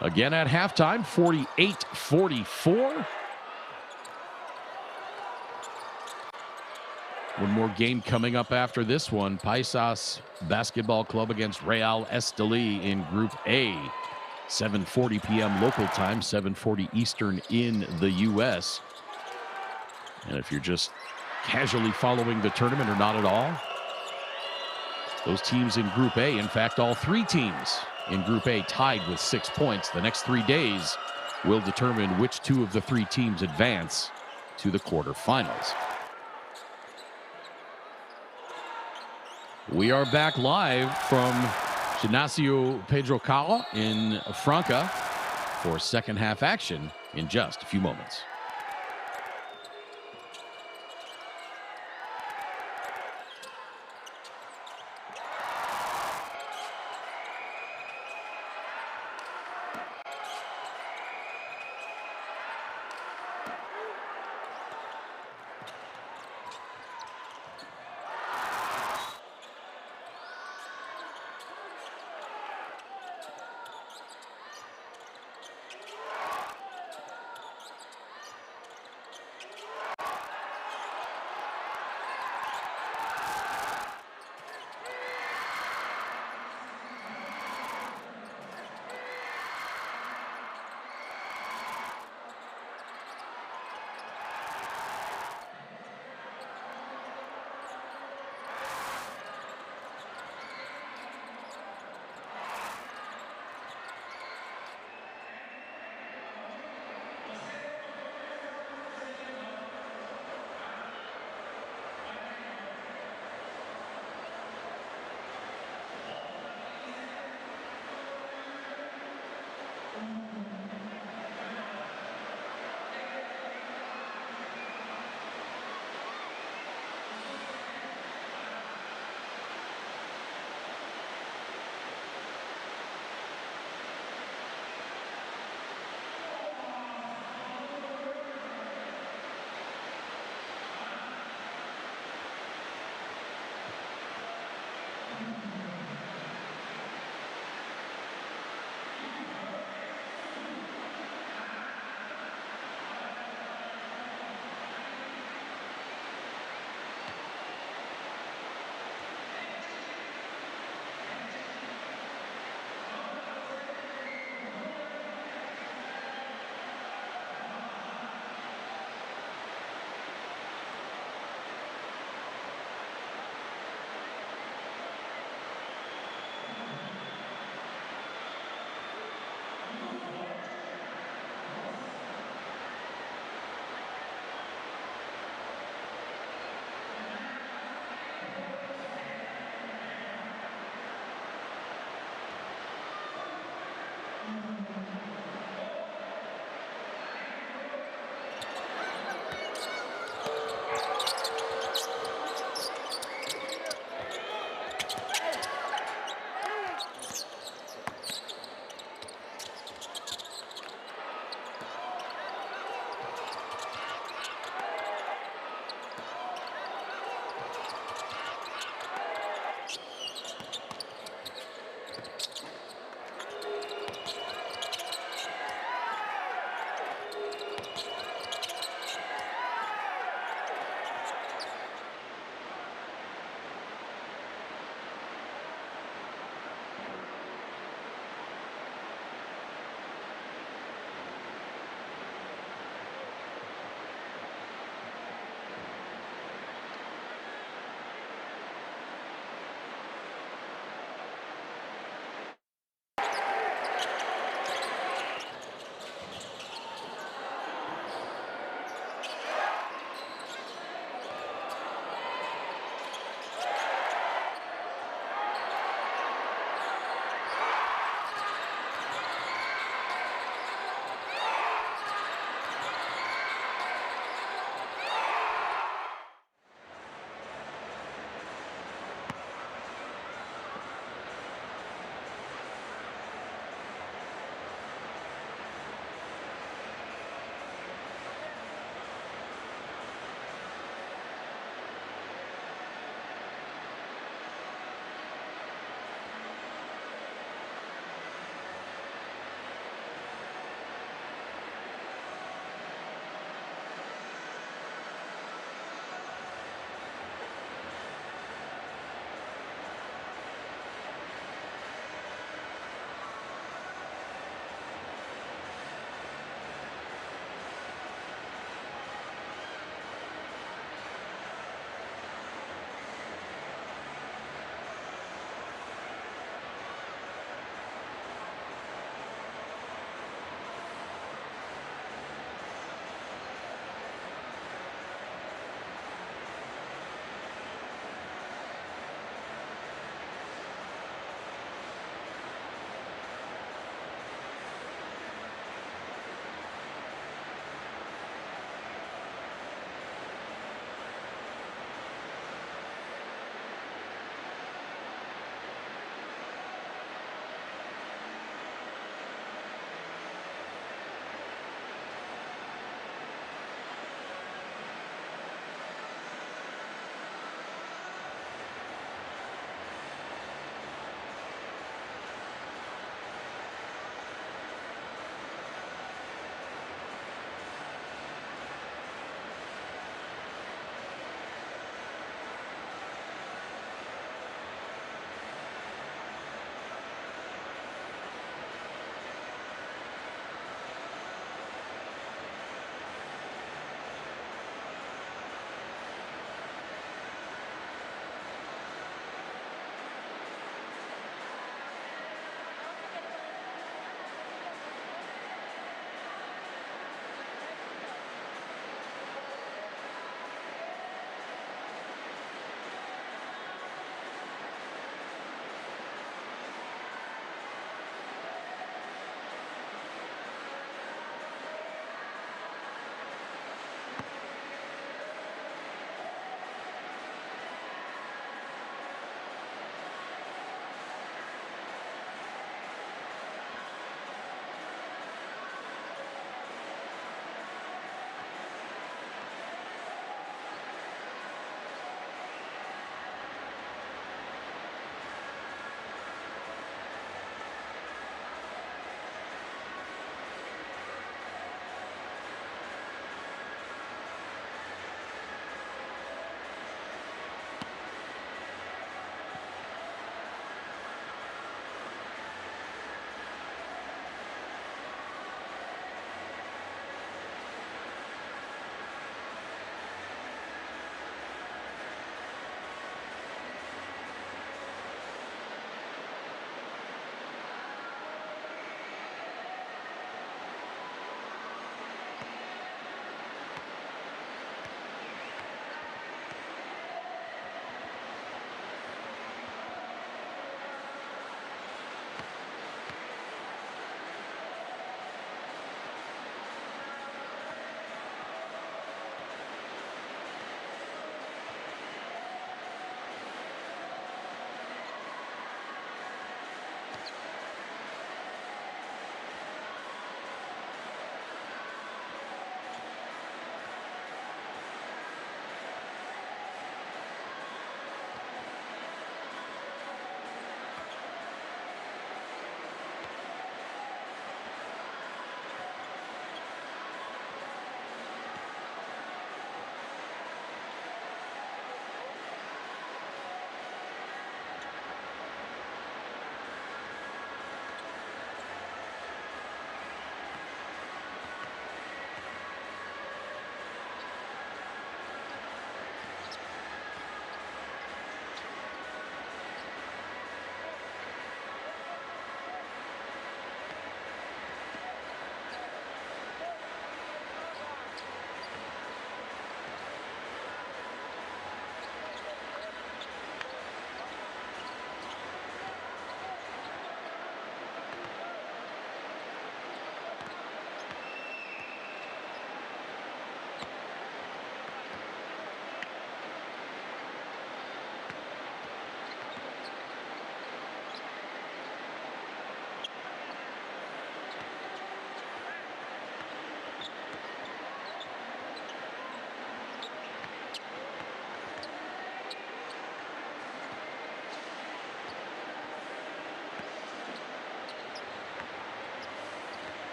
Again at halftime, 48-44. One more game coming up after this one. Paisas Basketball Club against Real Esteli in Group A. 7:40 p.m. local time, 7:40 Eastern in the U.S. And if you're just casually following the tournament or not at all, those teams in Group A, in fact, all 3 teams in Group A tied with 6 points. The next 3 days will determine which 2 of the 3 teams advance to the quarterfinals. We are back live from Ginásio Pedro Cala in Franca for second half action in just a few moments.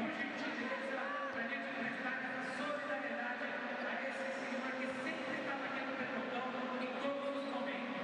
Hoje te desejar para a gente prestar essa solidariedade a esse senhor que sempre estava aqui no pelotão em todos os momentos.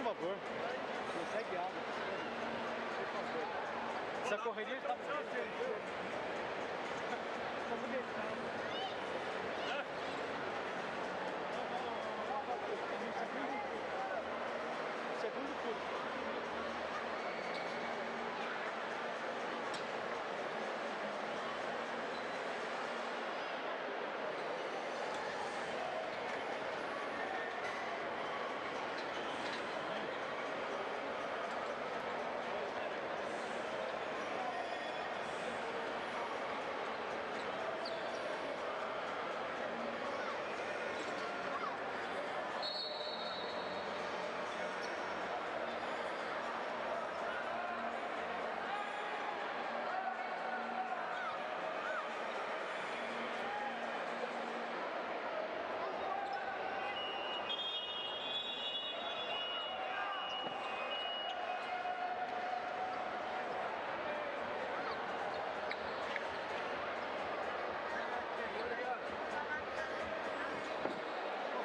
Por favor, consegue água, por favor. Essa correria está segundo turno.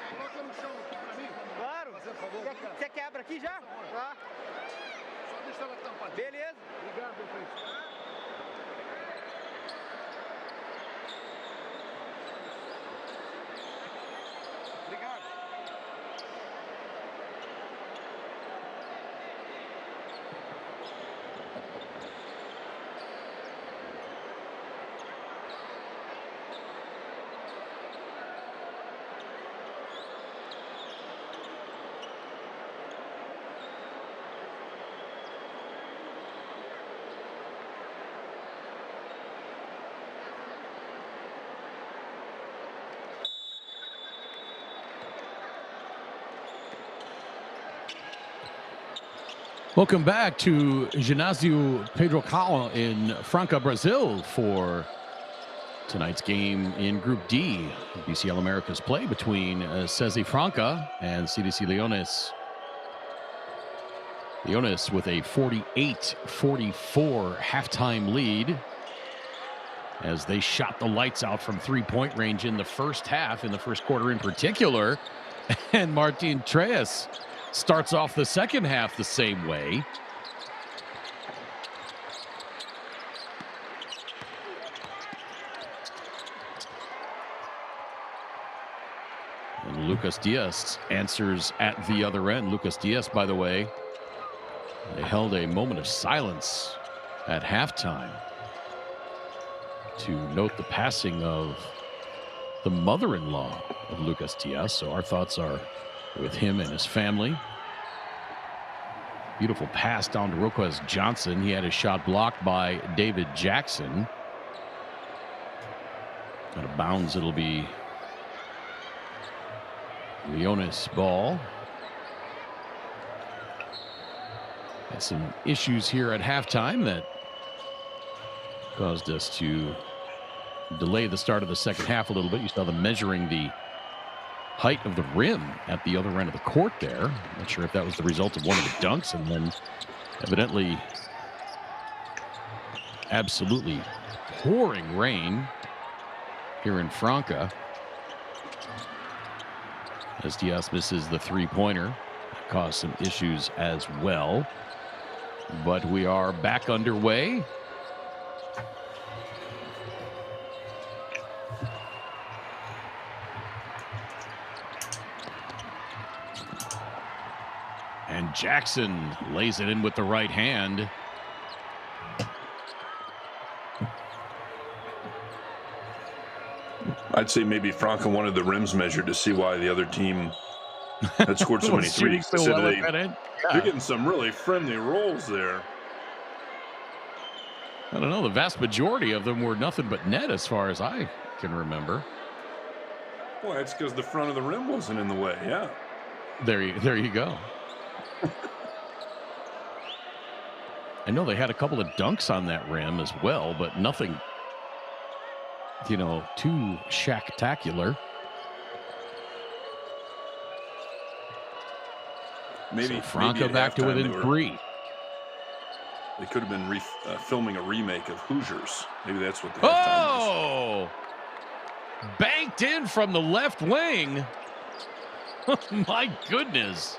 Coloca no chão aqui pra mim. Claro. Fazendo favor. Você quebra aqui já? Tá. Só deixa ela tampar. Beleza. Obrigado, meu filho. Obrigado. Welcome back to Ginásio Pedro Cal in Franca, Brazil for tonight's game in Group D. BCL Americas play between Sesi Franca and CDC Leones. Leones with a 48-44 halftime lead as they shot the lights out from three-point range in the first half, in the first quarter in particular. And Martin Treyes starts off the second half the same way. And Lucas Diaz answers at the other end. Lucas Diaz, by the way, they held a moment of silence at halftime to note the passing of the mother-in-law of Lucas Diaz. So our thoughts are with him and his family. Beautiful pass down to Roquez Johnson. He had his shot blocked by David Jackson. Out of bounds, it'll be Leones ball. Had some issues here at halftime that caused us to delay the start of the second half a little bit. You saw them measuring the height of the rim at the other end of the court there. Not sure if that was the result of one of the dunks, and then evidently absolutely pouring rain here in Franca as Diaz misses the three-pointer. Caused some issues as well, but we are back underway. And Jackson lays it in with the right hand. I'd say maybe Franka wanted the rims measured to see why the other team had scored so many threes. So well They're getting some really friendly rolls there. I don't know. The vast majority of them were nothing but net as far as I can remember. Well, that's because the front of the rim wasn't in the way. Yeah. There you go. I know they had a couple of dunks on that rim as well, but nothing, too shacktacular. Maybe so Franca back to within 3. They could have been filming a remake of Hoosiers. Maybe that's what the Oh! halftime was. Banked in from the left wing. My goodness.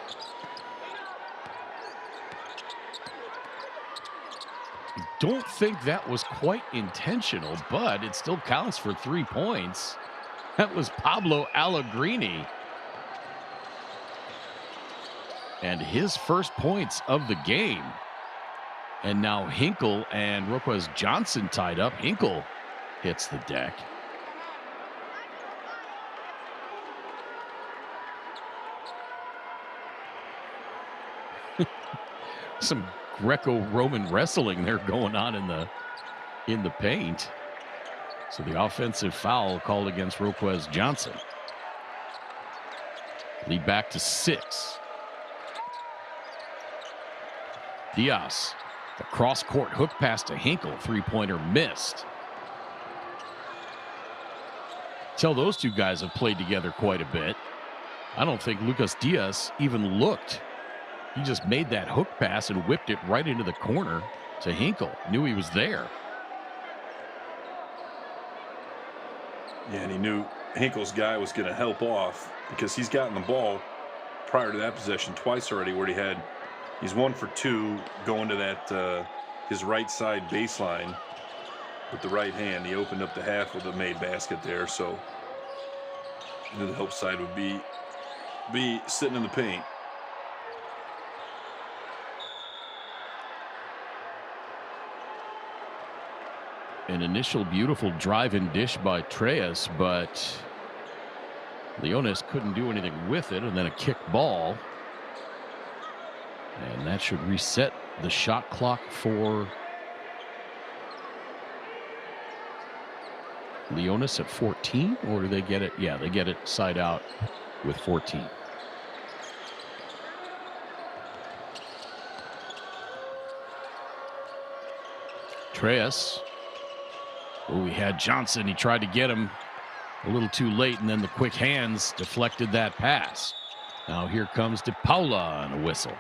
I don't think that was quite intentional, but it still counts for 3 points. That was Pablo Allegrini. And his first points of the game. And now Hinkle and Roquez Johnson tied up. Hinkle hits the deck. Some Greco-Roman wrestling there going on in the paint. So the offensive foul called against Roquez Johnson. Lead back to 6. Diaz, the cross-court hook pass to Hinkle. Three-pointer missed. Tell those two guys have played together quite a bit. I don't think Lucas Diaz even looked. He just made that hook pass and whipped it right into the corner to Hinkle. Knew he was there. Yeah, and he knew Hinkle's guy was going to help off because he's gotten the ball prior to that possession twice already where he's 1 for 2 going to that his right side baseline with the right hand. He opened up the half with a made basket there, so I knew the help side would be sitting in the paint. An initial beautiful drive and dish by Treyas, but Leonis couldn't do anything with it, and then a kick ball. And that should reset the shot clock for Leonis at 14, or do they get it? Yeah, they get it side out with 14. Treyas. Oh, he had Johnson. He tried to get him a little too late, and then the quick hands deflected that pass. Now here comes DePaula on a whistle.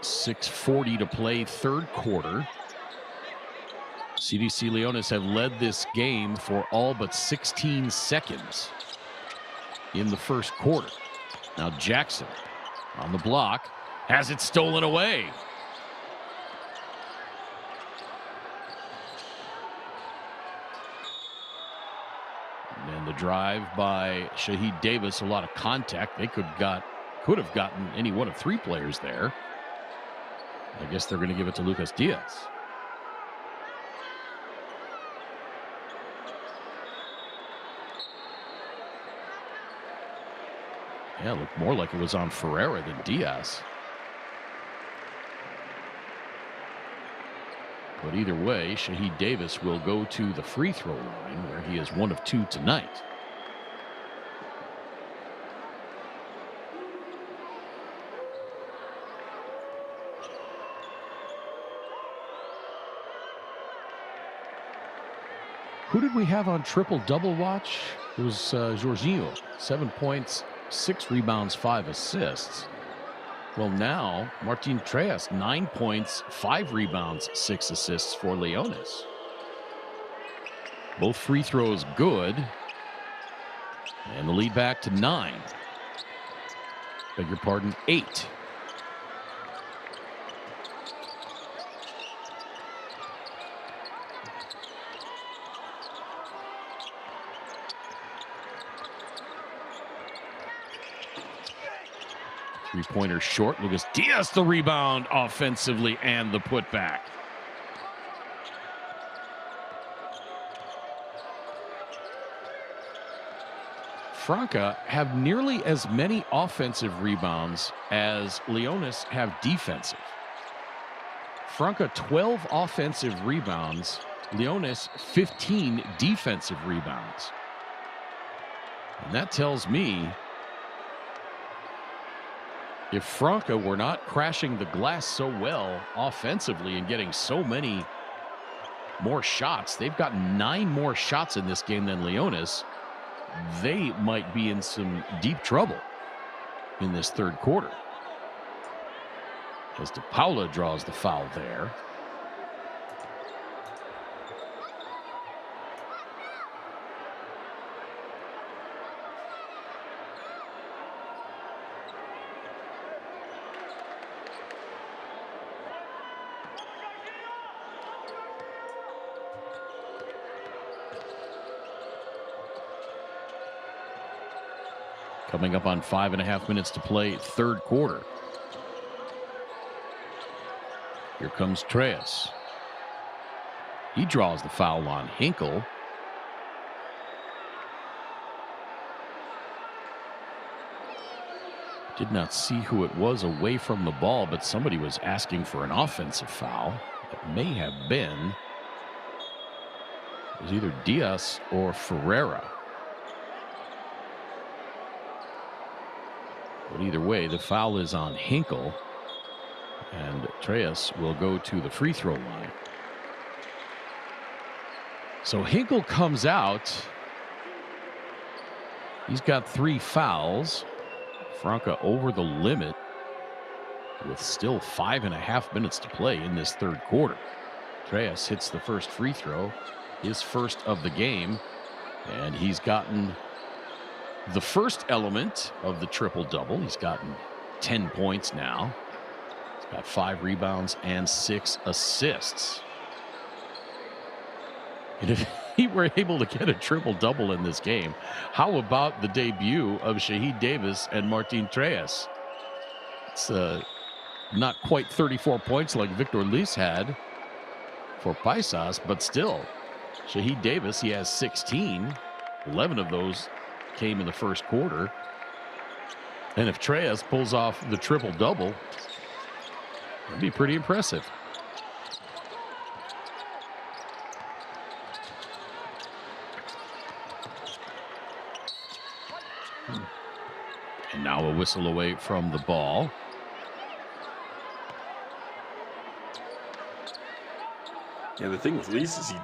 .640 to play third quarter. CDC Leonis have led this game for all but 16 seconds in the first quarter. Now Jackson on the block has it stolen away. And then the drive by Shahid Davis, a lot of contact. They could have gotten any one of 3 players there. I guess they're going to give it to Lucas Diaz. Yeah, it looked more like it was on Ferreira than Diaz. But either way, Shahid Davis will go to the free throw line where he is 1 of 2 tonight. Who did we have on triple-double watch? It was Jorginho. 7 points, 6 rebounds, 5 assists. Well, now, Martin Treyas, 9 points, 5 rebounds, 6 assists for Leones. Both free throws good. And the lead back to 9. Beg your pardon, 8. Three-pointer short. Lucas Diaz the rebound offensively and the putback. Franca have nearly as many offensive rebounds as Leones have defensive. Franca 12 offensive rebounds, Leones 15 defensive rebounds. And that tells me if Franca were not crashing the glass so well offensively and getting so many more shots, they've got 9 more shots in this game than Leones, they might be in some deep trouble in this third quarter. As De Paula draws the foul there. Coming up on 5.5 minutes to play, third quarter. Here comes Treyas. He draws the foul on Hinkle. Did not see who it was away from the ball, but somebody was asking for an offensive foul. It may have been. It was either Diaz or Ferreira. But either way, the foul is on Hinkle, and Treyas will go to the free throw line. So Hinkle comes out. He's got 3 fouls. Franca over the limit with still 5.5 minutes to play in this third quarter. Treyas hits the first free throw, his first of the game, and he's gotten the first element of the triple-double. He's gotten 10 points now. He's got 5 rebounds and 6 assists. And if he were able to get a triple-double in this game, how about the debut of Shahid Davis and Martin Treyas? It's not quite 34 points like Victor Liz had for Paisas, but still, Shahid Davis, he has 16. 11 of those came in the first quarter. And if Treyas pulls off the triple-double, that'd be pretty impressive. And now a whistle away from the ball. Yeah, the thing with Lees is he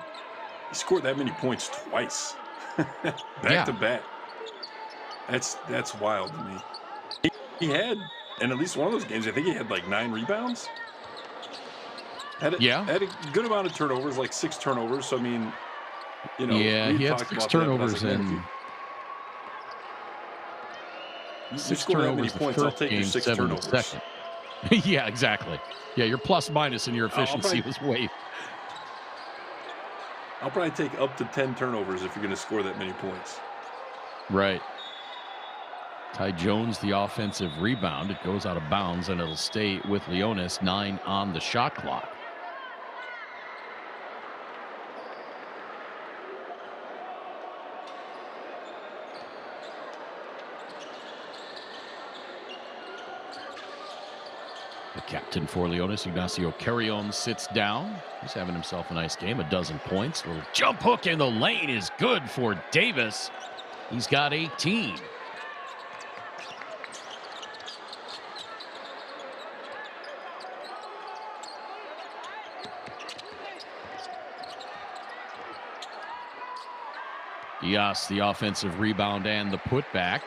scored that many points twice. back to back. That's wild to me. He had, in at least one of those games, I think he had like 9 rebounds. Had a good amount of turnovers, like 6 turnovers. So I mean, you know, he had 6 turnovers in. 6 turnovers that many points, I'll take your 6 turnovers. Yeah, exactly. Yeah, your plus minus in your efficiency was way. I'll probably take up to 10 turnovers if you're going to score that many points. Right. Ty Jones, the offensive rebound. It goes out of bounds, and it'll stay with Leones. 9 on the shot clock. Captain for Leones, Ignacio Carrion, sits down. He's having himself a nice game, a dozen points. A little jump hook in the lane is good for Davis. He's got 18. Diaz, the offensive rebound and the putback.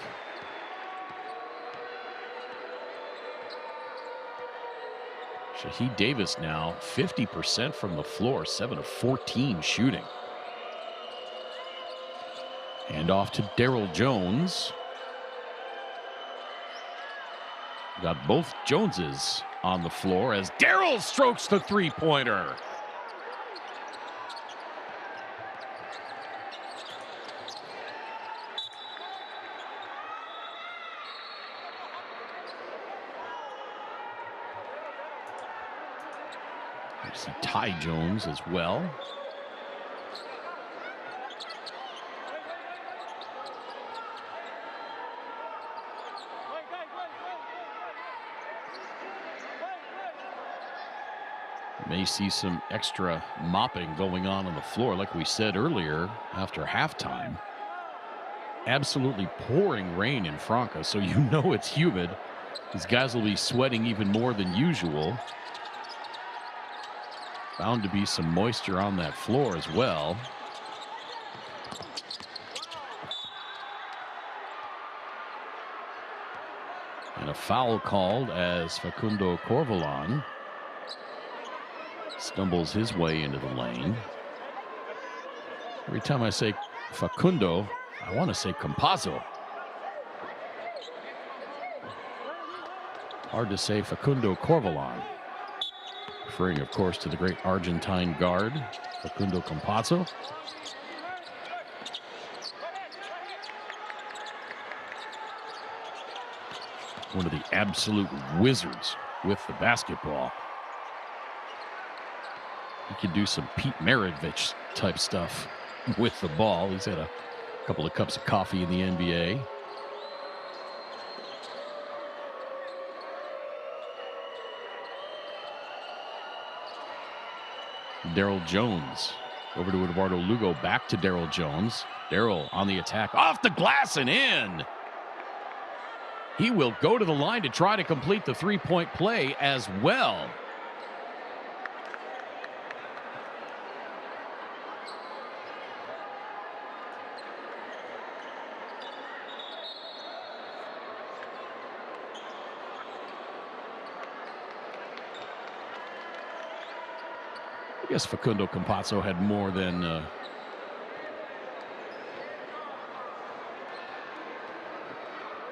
Shahid Davis now 50% from the floor, 7 of 14 shooting. Hand off to Daryl Jones. Got both Joneses on the floor as Daryl strokes the three-pointer. You see Ty Jones as well. May see some extra mopping going on the floor, like we said earlier after halftime. Absolutely pouring rain in Franca, so you know it's humid. These guys will be sweating even more than usual. Bound to be some moisture on that floor as well. And a foul called as Facundo Corvalon stumbles his way into the lane. Every time I say Facundo, I want to say Campazzo. Hard to say Facundo Corvalon. Referring, of course, to the great Argentine guard, Facundo Campazzo. One of the absolute wizards with the basketball. He can do some Pete Maravich type stuff with the ball. He's had a couple of cups of coffee in the NBA. Daryl Jones over to Eduardo Lugo, back to Daryl Jones. Daryl on the attack, off the glass and in. He will go to the line to try to complete the three-point play as well. I guess Facundo Campazzo had more than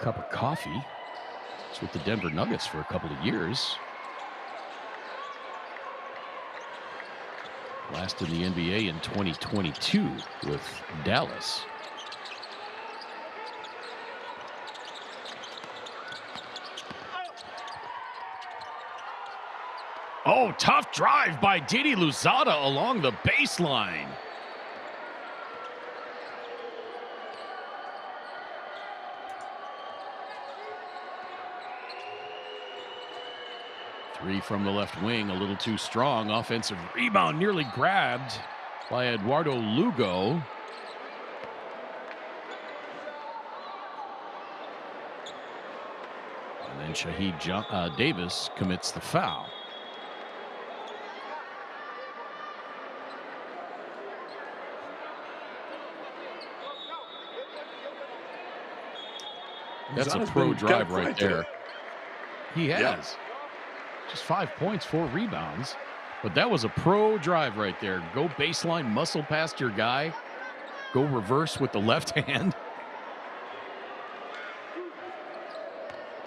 cup of coffee. It's with the Denver Nuggets for a couple of years. Last in the NBA in 2022 with Dallas. Oh, tough drive by Didi Louzada along the baseline. Three from the left wing, a little too strong. Offensive rebound nearly grabbed by Eduardo Lugo. And then Shahid Davis commits the foul. That's a pro drive right there. He has. Yeah. Just 5 points, 4 rebounds. But that was a pro drive right there. Go baseline, muscle past your guy. Go reverse with the left hand.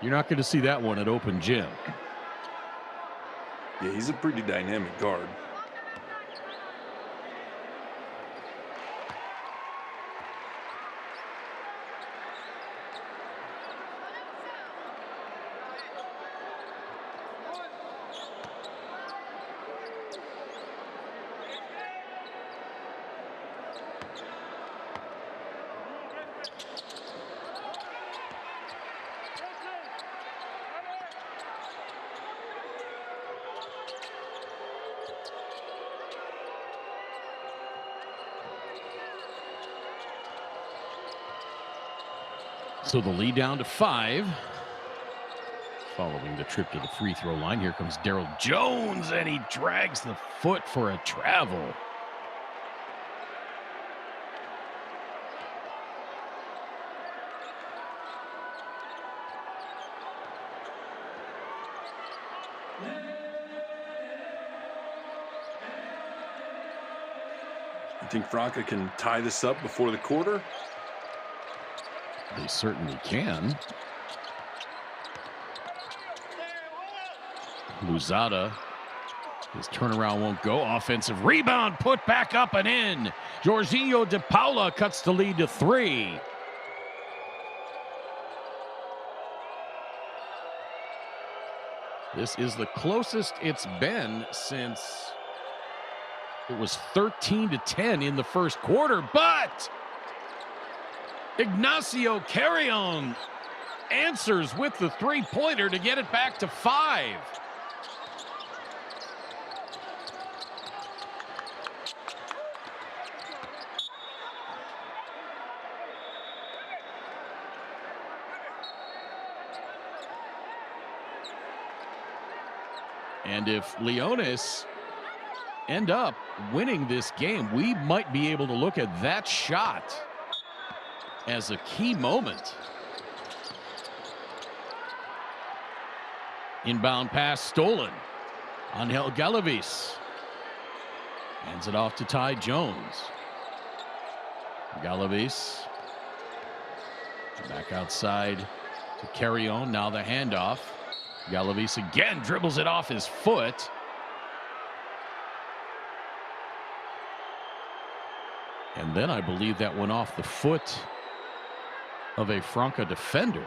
You're not going to see that one at open gym. Yeah, he's a pretty dynamic guard. So the lead down to 5. Following the trip to the free throw line, here comes Daryl Jones, and he drags the foot for a travel. I think Franka can tie this up before the quarter. They certainly can. Luzada, his turnaround won't go. Offensive rebound, put back up and in. Jorginho de Paula cuts the lead to 3. This is the closest it's been since it was 13-10 in the first quarter, but Ignacio Carrion answers with the three-pointer to get it back to 5. And if Leones end up winning this game, we might be able to look at that shot as a key moment. Inbound pass stolen. Angel Galavis hands it off to Ty Jones. Galavis back outside to Carrion. Now the handoff. Galavis again dribbles it off his foot. And then I believe that went off the foot of a Franca defender.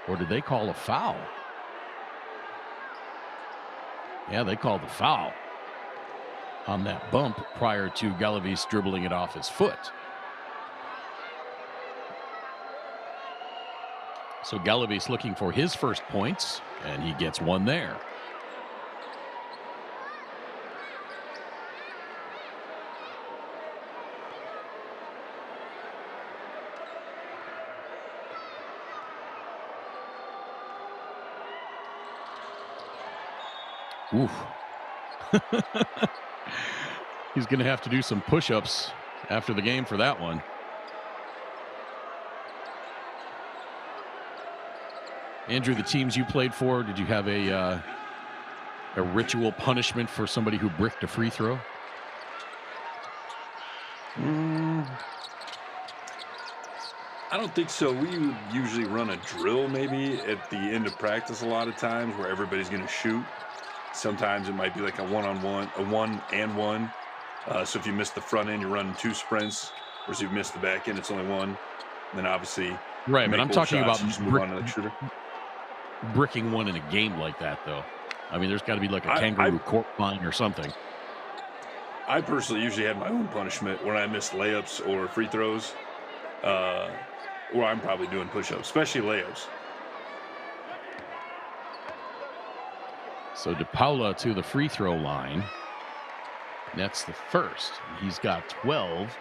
Or did they call a foul? Yeah, they called the foul on that bump prior to Galavis dribbling it off his foot. So Galavis looking for his first points, and he gets one there. Oof. He's going to have to do some push-ups after the game for that one. Andrew, the teams you played for, did you have a ritual punishment for somebody who bricked a free throw? I don't think so. We would usually run a drill maybe at the end of practice a lot of times where everybody's going to shoot. Sometimes it might be like a one-on-one, a one-and-one. So if you miss the front end, you're running 2 sprints. Whereas if you miss the back end, it's only 1. And then obviously, right. But I'm talking about bricking one in a game like that, though. I mean, there's got to be like a kangaroo court fine or something. I personally usually had my own punishment when I missed layups or free throws, where I'm probably doing push-ups, especially layups. So De Paula to the free throw line. That's the first. He's got 12.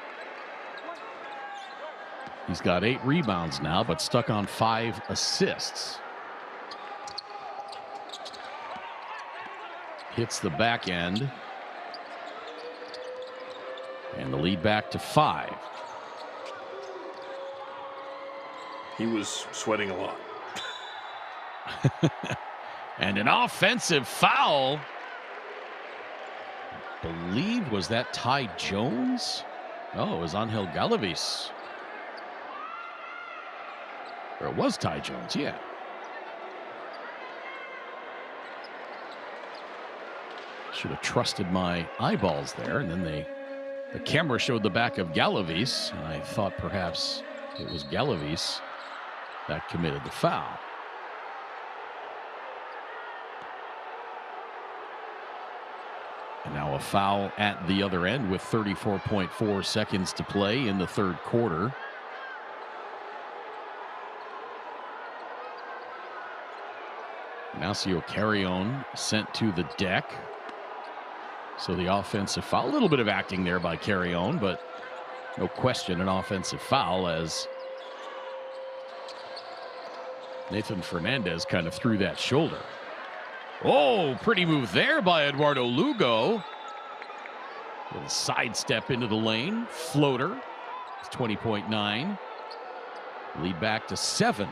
He's got 8 rebounds now, but stuck on 5 assists. Hits the back end. And the lead back to 5. He was sweating a lot. And an offensive foul. I believe, was that Ty Jones? Oh, it was Angel Galavis. Or it was Ty Jones, yeah. Should have trusted my eyeballs there. And then the camera showed the back of Galavis. And I thought perhaps it was Galavis that committed the foul. And now a foul at the other end with 34.4 seconds to play in the third quarter. Ignacio Carrion sent to the deck. So the offensive foul, a little bit of acting there by Carrion, but no question an offensive foul as Nathan Fernandez kind of threw that shoulder. Oh, pretty move there by Eduardo Lugo. Little sidestep into the lane. Floater. It's 20.9. Lead back to 7.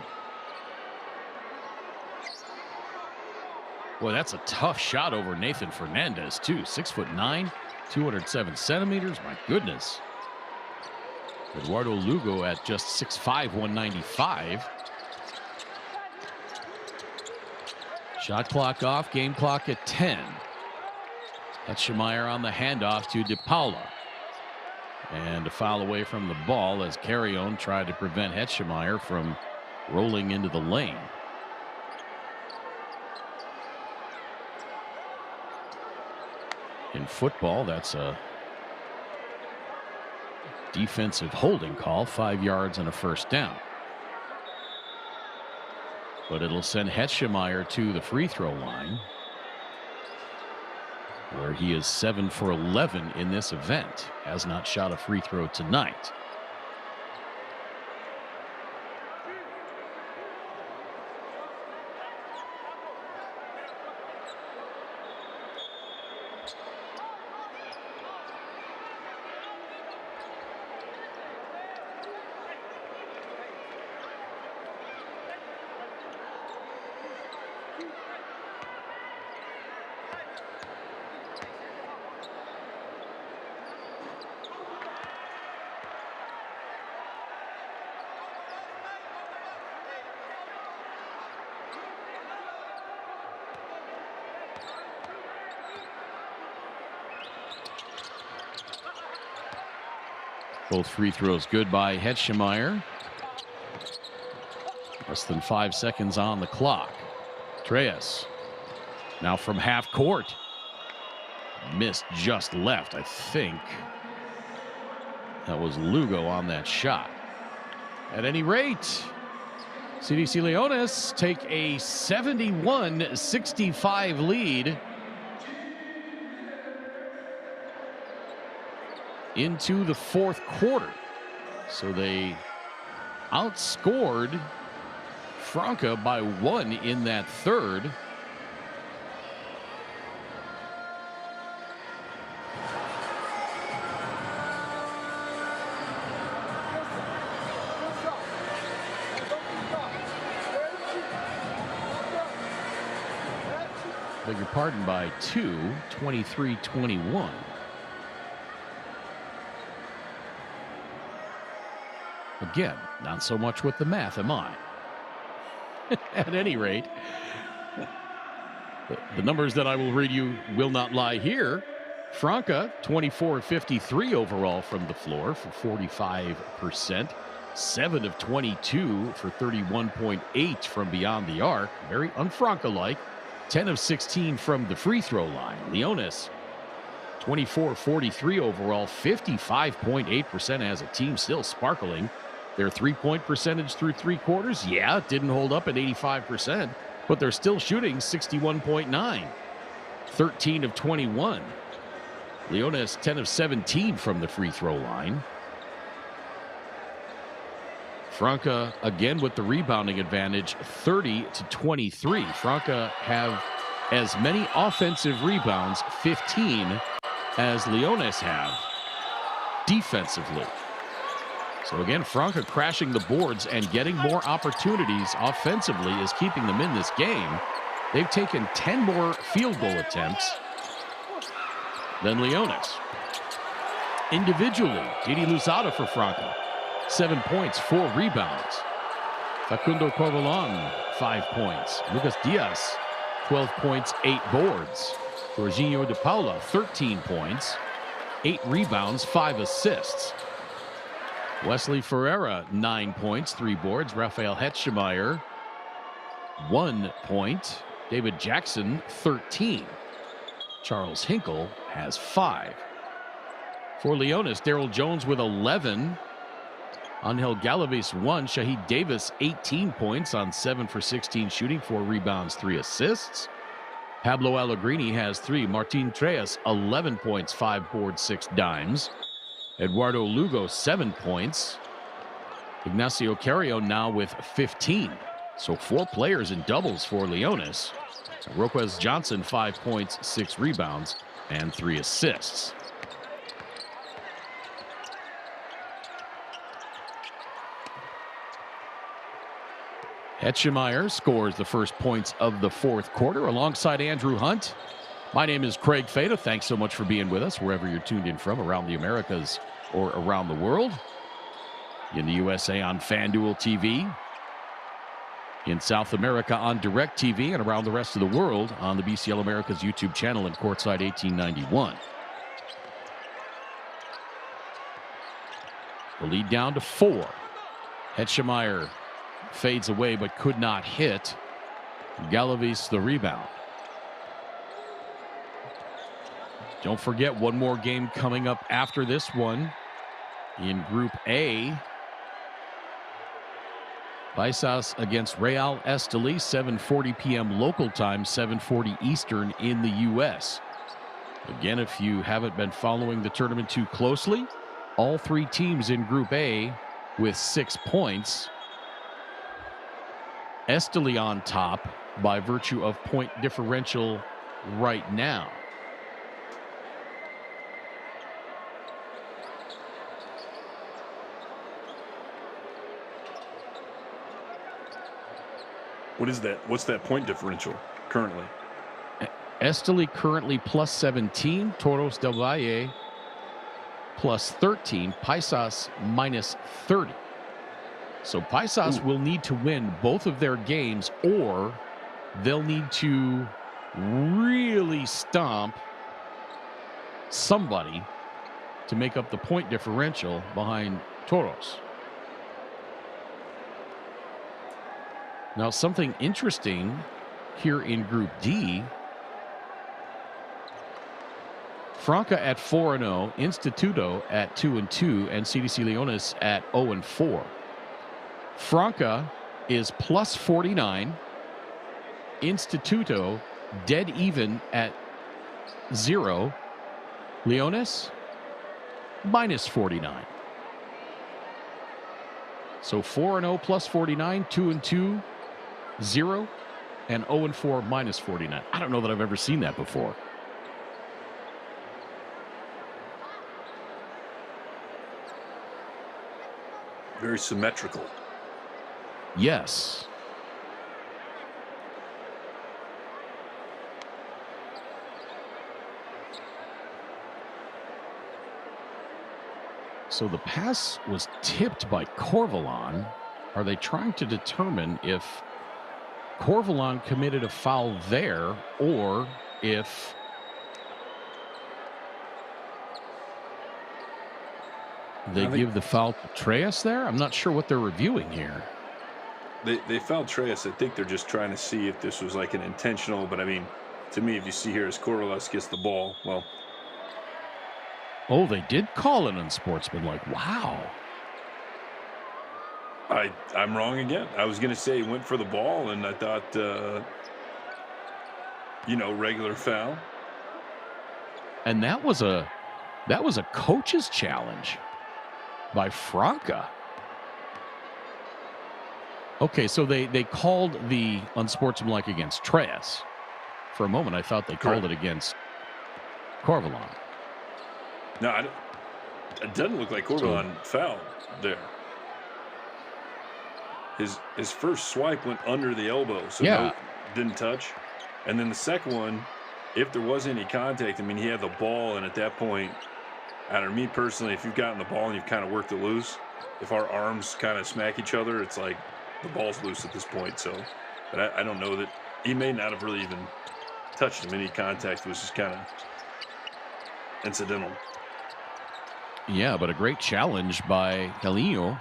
Boy, that's a tough shot over Nathan Fernandez, too. 6'9", 207 centimeters. My goodness. Eduardo Lugo at just 6'5", 195. Shot clock off, game clock at 10. Etchemeyer on the handoff to De Paula. And a foul away from the ball as Carrion tried to prevent Etchemeyer from rolling into the lane. In football, that's a defensive holding call, 5 yards and a first down. But it'll send Etchemeyer to the free throw line, where he is 7 for 11 in this event. Has not shot a free throw tonight. Both free throws good by Etchemeyer. Less than 5 seconds on the clock. Treyas now from half court. Missed just left. I think that was Lugo on that shot. At any rate, CDC Leones take a 71-65 lead into the fourth quarter. So they outscored Franca by 1 in that third. Beg your pardon, by 2, 23-21. Again, not so much with the math, am I? At any rate, the numbers that I will read you will not lie here. Franca, 24-53 overall from the floor for 45%. 7 of 22 for 31.8 from beyond the arc. Very un-Franca-like. 10 of 16 from the free throw line. Leones, 24-43 overall, 55.8% as a team, still sparkling. Their three-point percentage through 3 quarters, yeah, it didn't hold up at 85%, but they're still shooting 61.9. 13 of 21. Leones, 10 of 17 from the free throw line. Franca again with the rebounding advantage, 30-23. Franca have as many offensive rebounds, 15, as Leones have defensively. So again, Franca crashing the boards and getting more opportunities offensively is keeping them in this game. They've taken 10 more field goal attempts than Leones. Individually, Didi Luzada for Franca, 7 points, 4 rebounds. Facundo Corvalon, 5 points. Lucas Diaz, 12 points, 8 boards. Jorginho de Paula, 13 points, 8 rebounds, 5 assists. Wesley Ferreira, 9 points, 3 boards. Rafael Etchemeyer, 1 point. David Jackson, 13. Charles Hinkle has 5. For Leones, Daryl Jones with 11. Angel Galavis, 1. Shahid Davis, 18 points on 7 for 16 shooting, 4 rebounds, 3 assists. Pablo Allegrini has 3. Martin Treyas, 11 points, 5 boards, 6 dimes. Eduardo Lugo, 7 points. Ignacio Carrion now with 15. So 4 players in doubles for Leonis. Roquez Johnson, 5 points, 6 rebounds, and 3 assists. Etchemeyer scores the first points of the 4th quarter alongside Andrew Hunt. My name is Craig Fada. Thanks so much for being with us wherever you're tuned in from around the Americas or around the world. In the USA on FanDuel TV. In South America on DirecTV, and around the rest of the world on the BCL Americas YouTube channel and Courtside 1891. The lead down to 4. Etchemeyer fades away but could not hit. Galavis the rebound. Don't forget, one more game coming up after this one in Group A. Paisas against Real Esteli, 7:40 p.m. local time, 7:40 Eastern in the U.S. Again, if you haven't been following the tournament too closely, all 3 teams in Group A with 6 points. Esteli on top by virtue of point differential right now. What is that? What's that point differential currently? Esteli currently plus 17, Toros del Valle plus 13, Paisas minus 30. So Paisas will need to win both of their games, or they'll need to really stomp somebody to make up the point differential behind Toros. Now, something interesting here in Group D, Franca at 4-0, Instituto at 2-2, and CDC Leonis at 0-4. Franca is plus 49. Instituto dead even at 0. Leonis minus 49. So 4-0 plus 49, 2-2, 0, and 0-4 minus 49. I don't know that I've ever seen that before. Very symmetrical. Yes. So the pass was tipped by Corvalon. Are they trying to determine if Corvalon committed a foul there, or if they give the foul to Treyas there? I'm not sure what they're reviewing here. They fouled Treyas. I think they're just trying to see if this was like an intentional, but I mean, to me, if you see here as Corvallis gets the ball, well. Oh, they did call it unsportsmanlike. Wow. I'm wrong again. I was going to say he went for the ball, and I thought, regular foul. And that was a coach's challenge by Franca. Okay, so they called the unsportsmanlike against Treyas. For a moment, I thought they called it against Corvalon. No, it doesn't look like Corvalon fouled there. His first swipe went under the elbow, so no, didn't touch. And then the second one, if there was any contact, I mean, he had the ball, and at that point, I don't know, me personally, if you've gotten the ball and you've kind of worked it loose, if our arms kind of smack each other, it's like the ball's loose at this point. So, but I don't know that he may not have really even touched him. Any contact was just kind of incidental. Yeah, but a great challenge by Helio.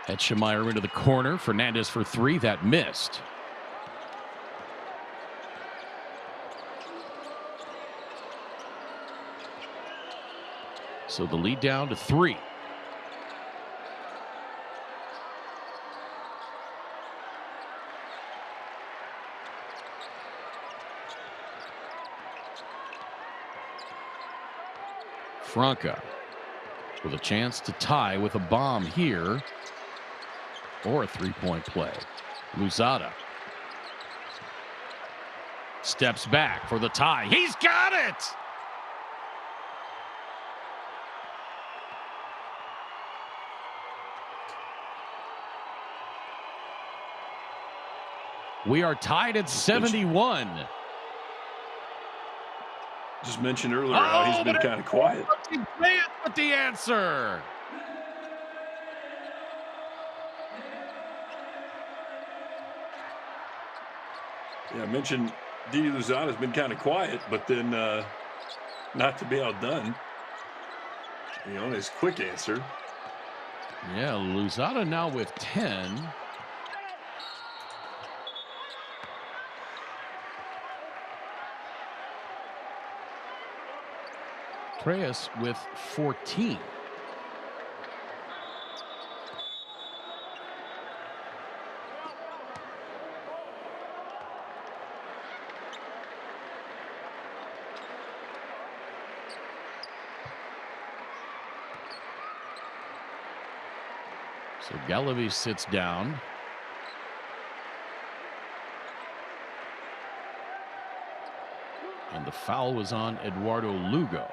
Etchemeyer into the corner. Fernandez for 3. That missed. So the lead down to 3. Franca with a chance to tie with a bomb here. or a three-point play. Luzada steps back for the tie. He's got it! We are tied at 71. Just mentioned earlier how he's been kind of quiet. With the answer. Yeah, I mentioned Didi Luzada has been kind of quiet, but then not to be outdone. His quick answer. Yeah, Luzada now with 10. Treyas with 14. So Galloway sits down. And the foul was on Eduardo Lugo.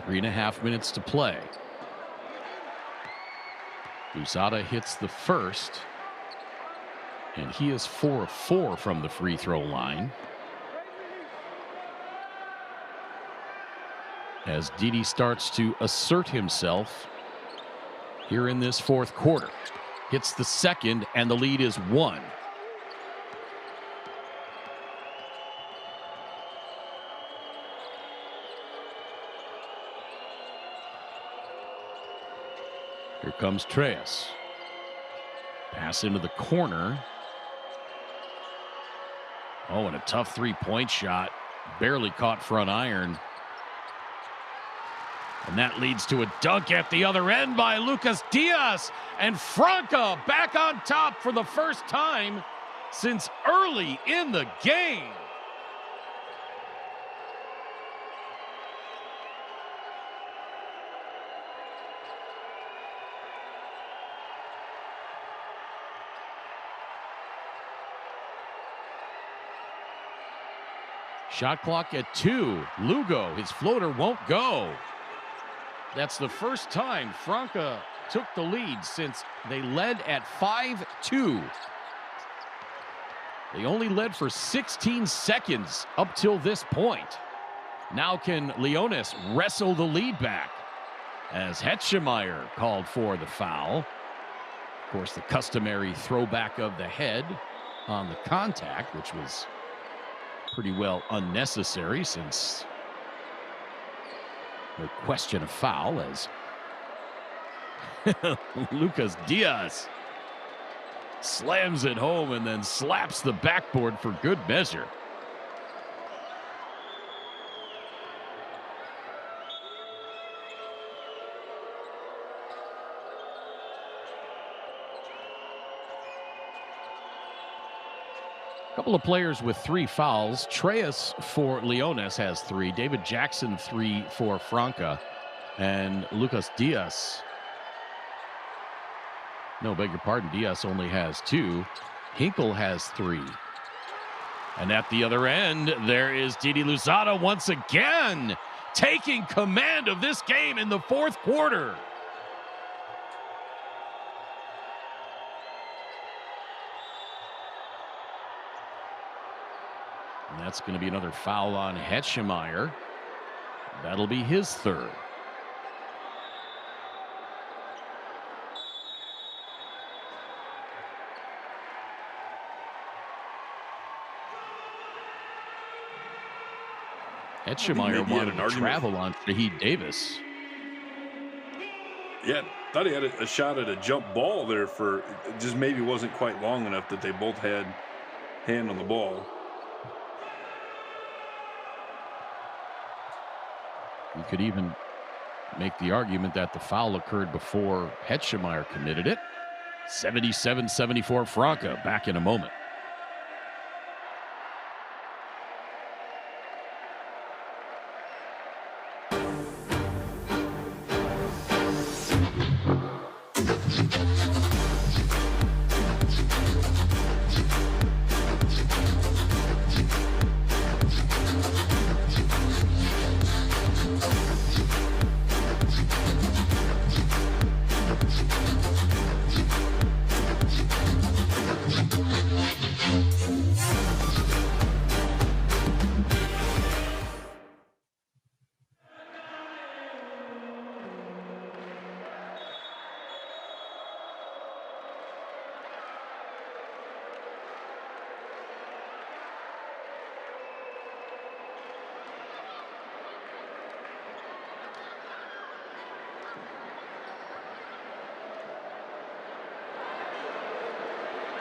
3.5 minutes to play. Luzada hits the first, and he is 4 of 4 from the free throw line. As Didi starts to assert himself here in this fourth quarter. Hits the second, and the lead is 1. Here comes Treyas. Pass into the corner. Oh, and a tough three-point shot. Barely caught front iron. And that leads to a dunk at the other end by Lucas Diaz. And Franca back on top for the first time since early in the game. Shot clock at 2. Lugo, his floater won't go. That's the first time Franca took the lead since they led at 5-2. They only led for 16 seconds up till this point. Now can Leones wrestle the lead back as Hetschemeyer called for the foul. Of course, the customary throwback of the head on the contact, which was pretty well unnecessary since no question of foul, as Lucas Diaz slams it home and then slaps the backboard for good measure. Couple of players with 3 fouls. Treyas for Leones has 3. David Jackson 3 for Franca. And Lucas Diaz. No, beg your pardon. Diaz only has 2. Hinkle has 3. And at the other end, there is Didi Luzada once again taking command of this game in the fourth quarter. And that's going to be another foul on Hetschemeyer. That'll be his 3rd. Hetschemeyer wanted to travel on Shahid Davis. Yeah, thought he had a shot at a jump ball there for just maybe wasn't quite long enough that they both had hand on the ball. You could even make the argument that the foul occurred before Hetschemeyer committed it. 77-74 Franca. Back in a moment.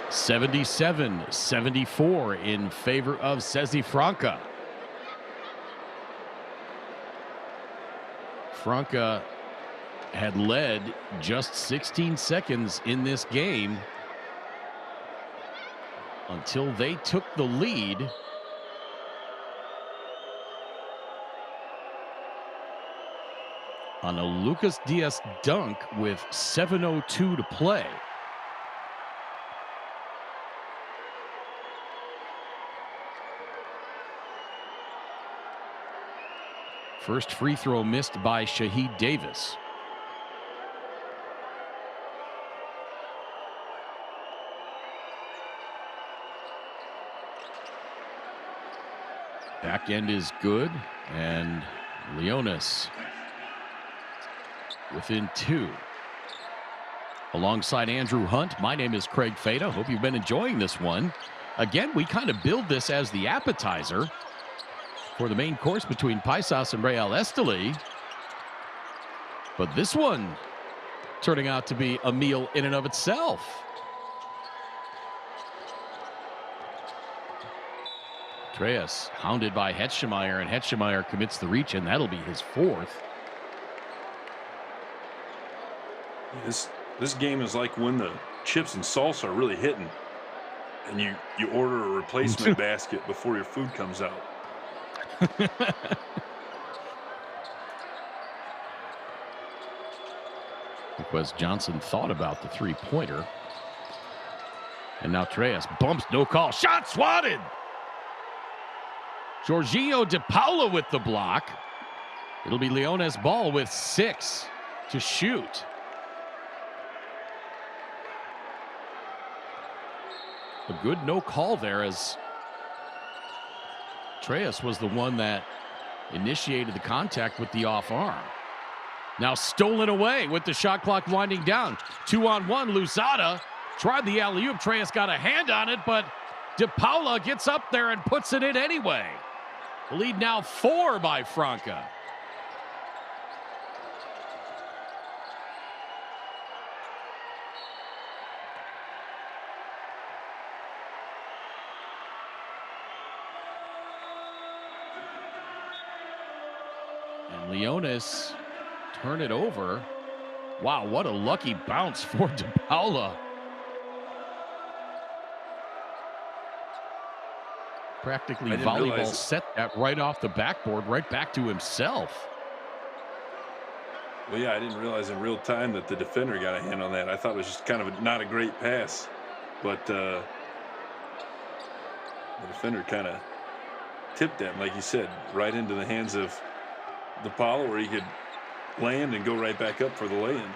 77-74 in favor of Sesi Franca. Franca had led just 16 seconds in this game until they took the lead. On a Lucas Diaz dunk with 7:02 to play. First free throw missed by Shahid Davis. Back end is good, and Leonis within 2. Alongside Andrew Hunt, my name is Craig Fada. Hope you've been enjoying this one. Again, we kind of build this as the appetizer for the main course between Paisas and Real Esteli. But this one turning out to be a meal in and of itself. Treyas hounded by Hetschemeyer, and Hetschemeyer commits the reach, and that'll be his 4th. This game is like when the chips and salsa are really hitting, and you order a replacement basket before your food comes out. Because Johnson thought about the 3-pointer. And now Treyas bumps, no call. Shot swatted! Jorginho De Paula with the block. It'll be Leones Ball with 6 to shoot. A good no call there, as Treyas was the one that initiated the contact with the off arm. Now stolen away with the shot clock winding down. 2-on-1, Luzada tried the alley-oop. Treyas got a hand on it, but De Paula gets up there and puts it in anyway. The lead now 4 by Franca. And Leonis turn it over. Wow, what a lucky bounce for De Paula. Practically volleyball set that right off the backboard, right back to himself. Well, yeah, I didn't realize in real time that the defender got a hand on that. I thought it was just kind of not a great pass, but the defender kind of tipped that, like you said, right into the hands of De Paula, where he could land and go right back up for the lay-in.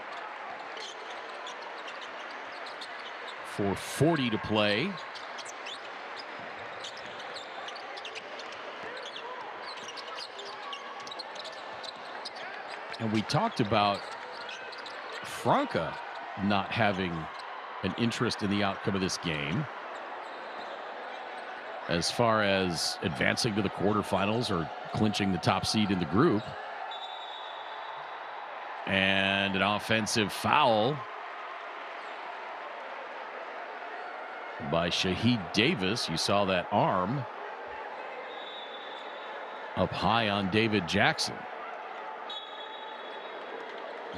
4:40 to play. And we talked about Franca not having an interest in the outcome of this game as far as advancing to the quarterfinals or clinching the top seed in the group. And an offensive foul by Shahid Davis. You saw that arm up high on David Jackson.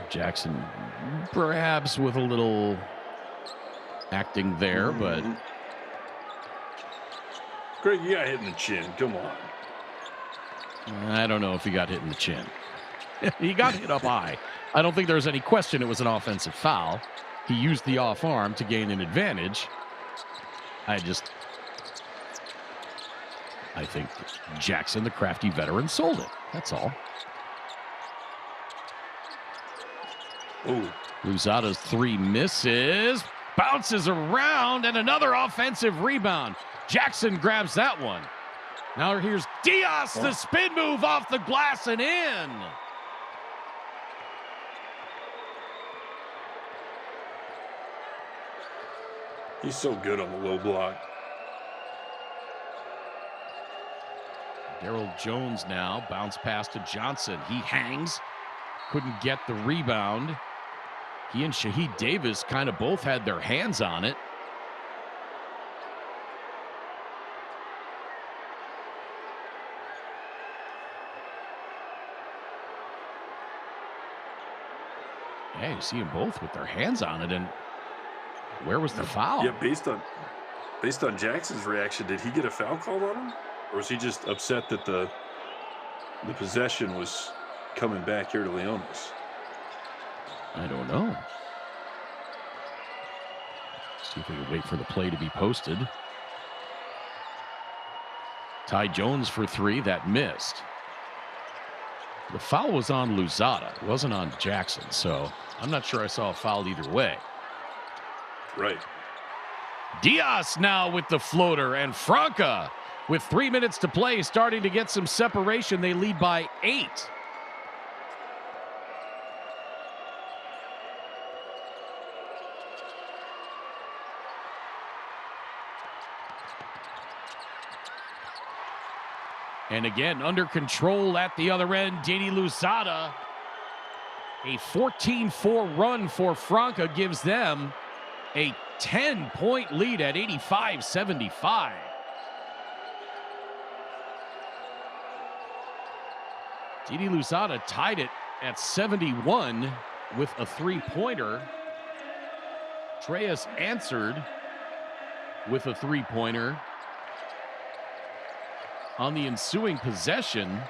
Jackson perhaps with a little acting there, but Greg, you got hit in the chin. Come on. I don't know if he got hit in the chin. He got hit up high. I don't think there's any question it was an offensive foul. He used the off arm to gain an advantage. I think Jackson, the crafty veteran, sold it. That's all. Ooh. Luzada's 3 misses, bounces around, and another offensive rebound. Jackson grabs that one. Now here's Diaz, the spin move off the glass and in. He's so good on the low block. Daryl Jones now, bounce pass to Johnson. He hangs, couldn't get the rebound. He and Shahid Davis kind of both had their hands on it. Yeah, you see them both with their hands on it. And where was the foul? Yeah, based on Jackson's reaction, did he get a foul called on him? Or was he just upset that the possession was coming back here to Leonis? I don't know. See if we can wait for the play to be posted. Ty Jones for three, that missed. The foul was on Luzada. It wasn't on Jackson, so I'm not sure I saw a foul either way. Right. Diaz now with the floater, and Franca with 3 minutes to play starting to get some separation. They lead by 8. And again, under control at the other end, Didi Luzada. A 14-4 run for Franca gives them a 10-point lead at 85-75. Didi Luzada tied it at 71 with a three-pointer. Treyas answered with a three-pointer. On the ensuing possession,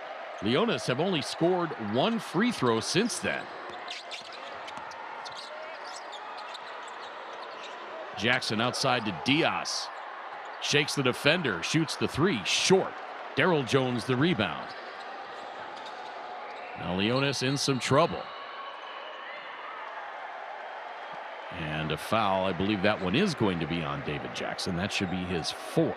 Leonis have only scored one free throw since then. Jackson outside to Diaz. Shakes the defender, shoots the three, short. Daryl Jones the rebound. Now Leonis in some trouble. And a foul, I believe that one is going to be on David Jackson. That should be his 4th.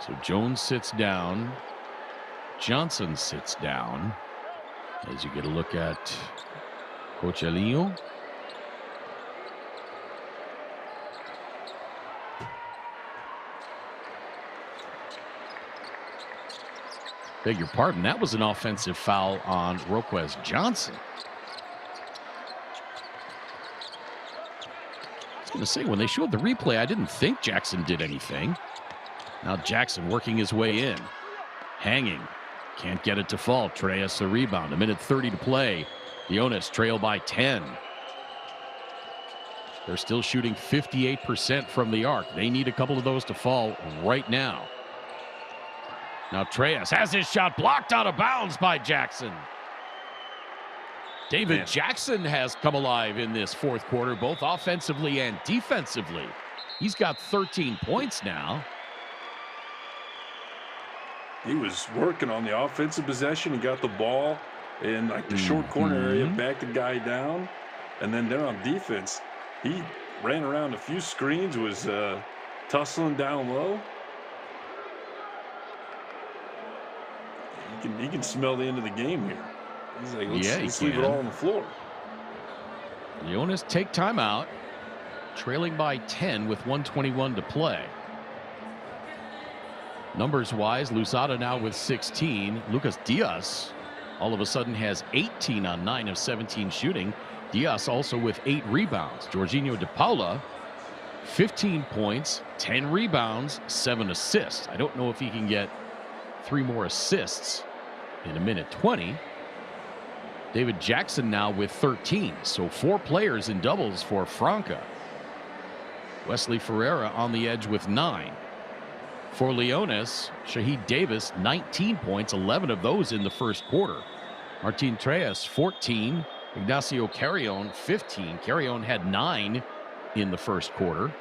So Jones sits down. Johnson sits down. As you get a look at Cochelinho. Beg your pardon, that was an offensive foul on Roquez Johnson. I was going to say, when they showed the replay, I didn't think Jackson did anything. Now Jackson working his way in. Hanging. Can't get it to fall. Treyas the rebound. 1:30 to play. Leonis trail by 10. They're still shooting 58% from the arc. They need a couple of those to fall right now. Now Treyas has his shot blocked out of bounds by Jackson. David Jackson has come alive in this fourth quarter, both offensively and defensively. He's got 13 points now. He was working on the offensive possession. He got the ball in like the short corner area, backed the guy down. And then there on defense, he ran around a few screens, was tussling down low. He can smell the end of the game here. He's like, let's leave it all on the floor. Leonis take timeout, trailing by 10 with 1:21 to play. Numbers-wise, Luzada now with 16. Lucas Diaz all of a sudden has 18 on 9 of 17 shooting. Diaz also with 8 rebounds. Jorginho de Paula, 15 points, 10 rebounds, 7 assists. I don't know if he can get 3 more assists in 1:20. David Jackson now with 13. So 4 players in doubles for Franca. Wesley Ferreira on the edge with 9. For Leonis, Shahid Davis, 19 points, 11 of those in the first quarter. Martin Treyas, 14. Ignacio Carrion, 15. Carrion had 9 in the first quarter.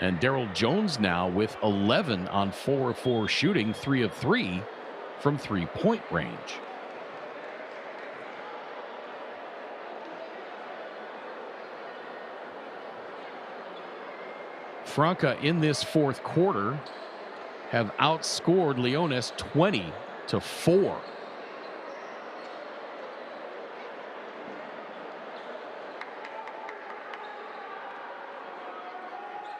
And Daryl Jones now with 11 on 4 of 4 shooting, 3 of 3 from three-point range. Franca in this fourth quarter have outscored Leonis 20-4.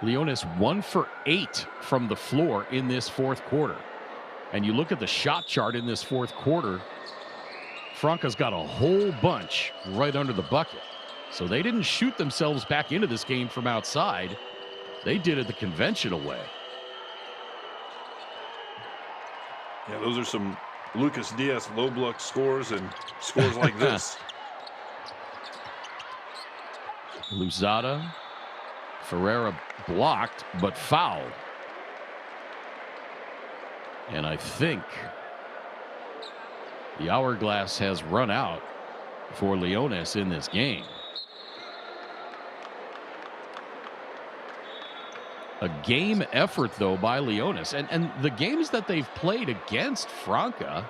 Leonis 1 for 8 from the floor in this fourth quarter. And you look at the shot chart in this fourth quarter, Franca's got a whole bunch right under the bucket. So they didn't shoot themselves back into this game from outside. They did it the conventional way. Yeah, those are some Lucas Diaz low block scores and scores like this. Luzada, Ferreira blocked, but fouled. And I think the hourglass has run out for Leones in this game. A game effort, though, by Leones. And the games that they've played against Franca,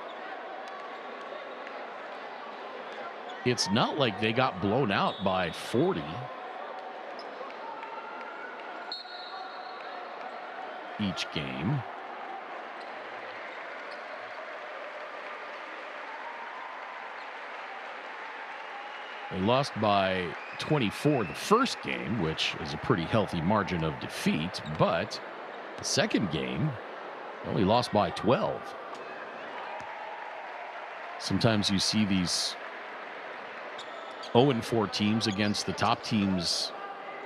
it's not like they got blown out by 40. Each game. They lost by 24 the first game, which is a pretty healthy margin of defeat, but the second game only lost by 12. Sometimes you see these 0-4 teams against the top teams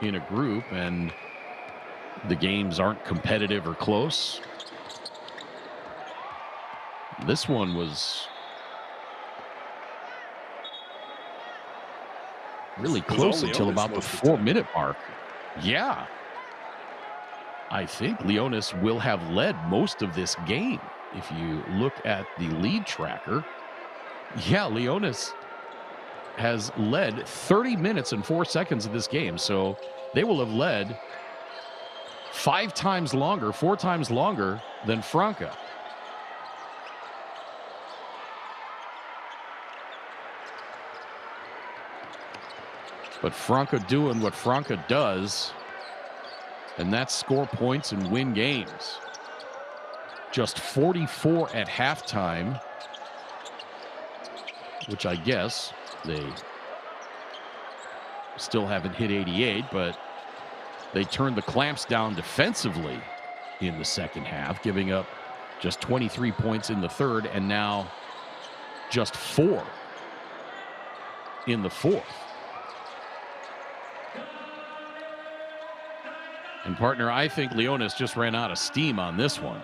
in a group, and the games aren't competitive or close. This one was really close until about the 4-minute mark. Yeah. I think Leones will have led most of this game. If you look at the lead tracker, yeah, Leones has led 30 minutes and 4 seconds of this game. So they will have led 4 times longer than Franca. But Franca doing what Franca does, and that's score points and win games. Just 44 at halftime, which I guess they still haven't hit 88, but they turned the clamps down defensively in the second half, giving up just 23 points in the third, and now just 4 in the fourth. And partner, I think Leones just ran out of steam on this one.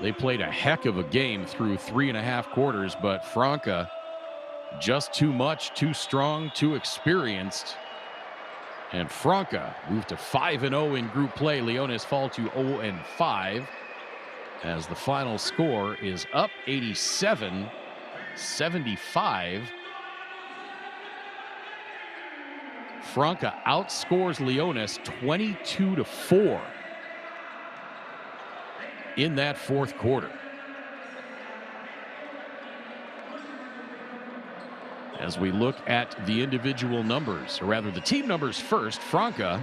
They played a heck of a game through 3.5 quarters, but Franca just too much, too strong, too experienced. And Franca moved to 5-0 in group play. Leones fall to 0-5 as the final score is up 87-75. Franca outscores Leones 22-4 in that fourth quarter. As we look at the individual numbers, or rather the team numbers first, Franca,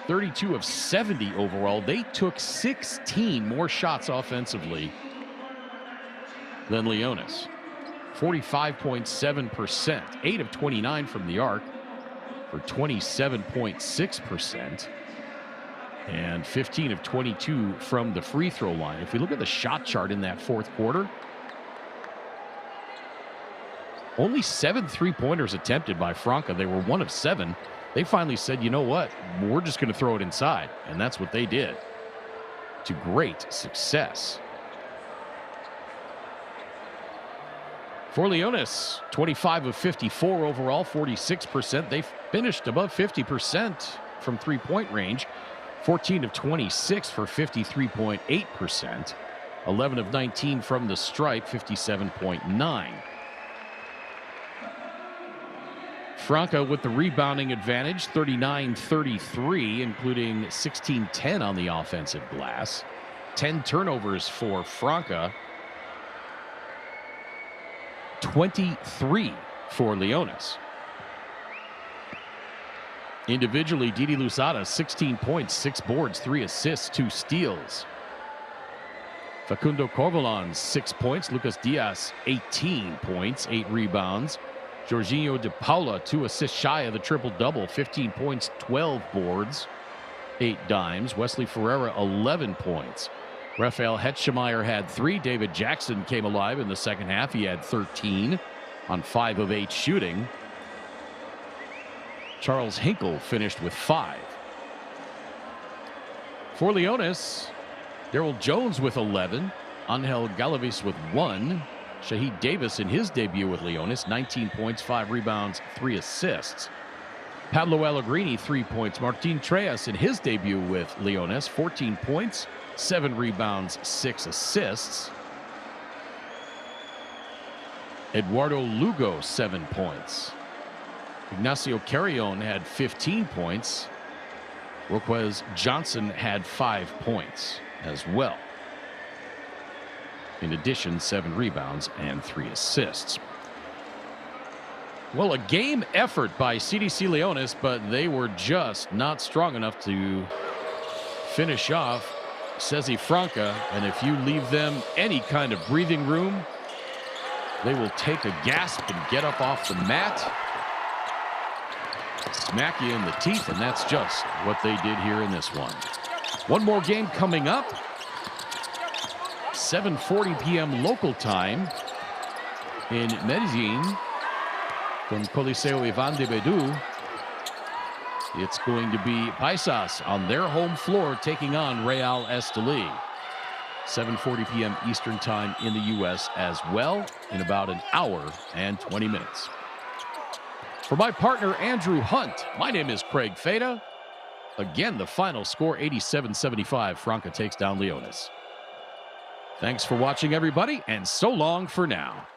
32 of 70 overall. They took 16 more shots offensively than Leones. 45.7%, 8 of 29 from the arc for 27.6%, and 15 of 22 from the free throw line. If we look at the shot chart in that fourth quarter, only 7 3-pointers attempted by Franca. They were 1 of 7. They finally said, you know what, we're just going to throw it inside, and that's what they did to great success. For Leones, 25 of 54 overall, 46%. They finished above 50% from three-point range. 14 of 26 for 53.8%. 11 of 19 from the stripe, 57.9%. Franca with the rebounding advantage, 39-33, including 16-10 on the offensive glass. 10 turnovers for Franca. 23 for Leones. Individually, Didi Luzada, 16 points, 6 boards, 3 assists, 2 steals. Facundo Corvalán, 6 points. Lucas Diaz, 18 points, 8 rebounds. Jorginho de Paula, 2 assists shy of the triple-double, 15 points, 12 boards, 8 dimes. Wesley Ferreira, 11 points. Rafael Hetschemeyer had 3. David Jackson came alive in the second half. He had 13 on 5 of 8 shooting. Charles Hinkle finished with 5. For Leones, Daryl Jones with 11. Angel Galavis with 1. Shahid Davis in his debut with Leones, 19 points, 5 rebounds, 3 assists. Pablo Allegrini, 3 points. Martin Treyas in his debut with Leones, 14 points, 7 rebounds, 6 assists. Eduardo Lugo, 7 points. Ignacio Carrion had 15 points. Roquez Johnson had 5 points as well. In addition, 7 rebounds and 3 assists. Well, a game effort by CDC Leones, but they were just not strong enough to finish off Sesi Franca. And if you leave them any kind of breathing room, they will take a gasp and get up off the mat, smack you in the teeth, and that's just what they did here in this one. One more game coming up. 7:40 p.m. local time in Medellin from Coliseo Ivan de Bedú. It's going to be Paisas on their home floor taking on Real Estelí. 7:40 p.m. Eastern time in the U.S. as well in about an hour and 20 minutes. For my partner, Andrew Hunt, my name is Craig Feda. Again, the final score, 87-75. Franca takes down Leones. Thanks for watching, everybody, and so long for now.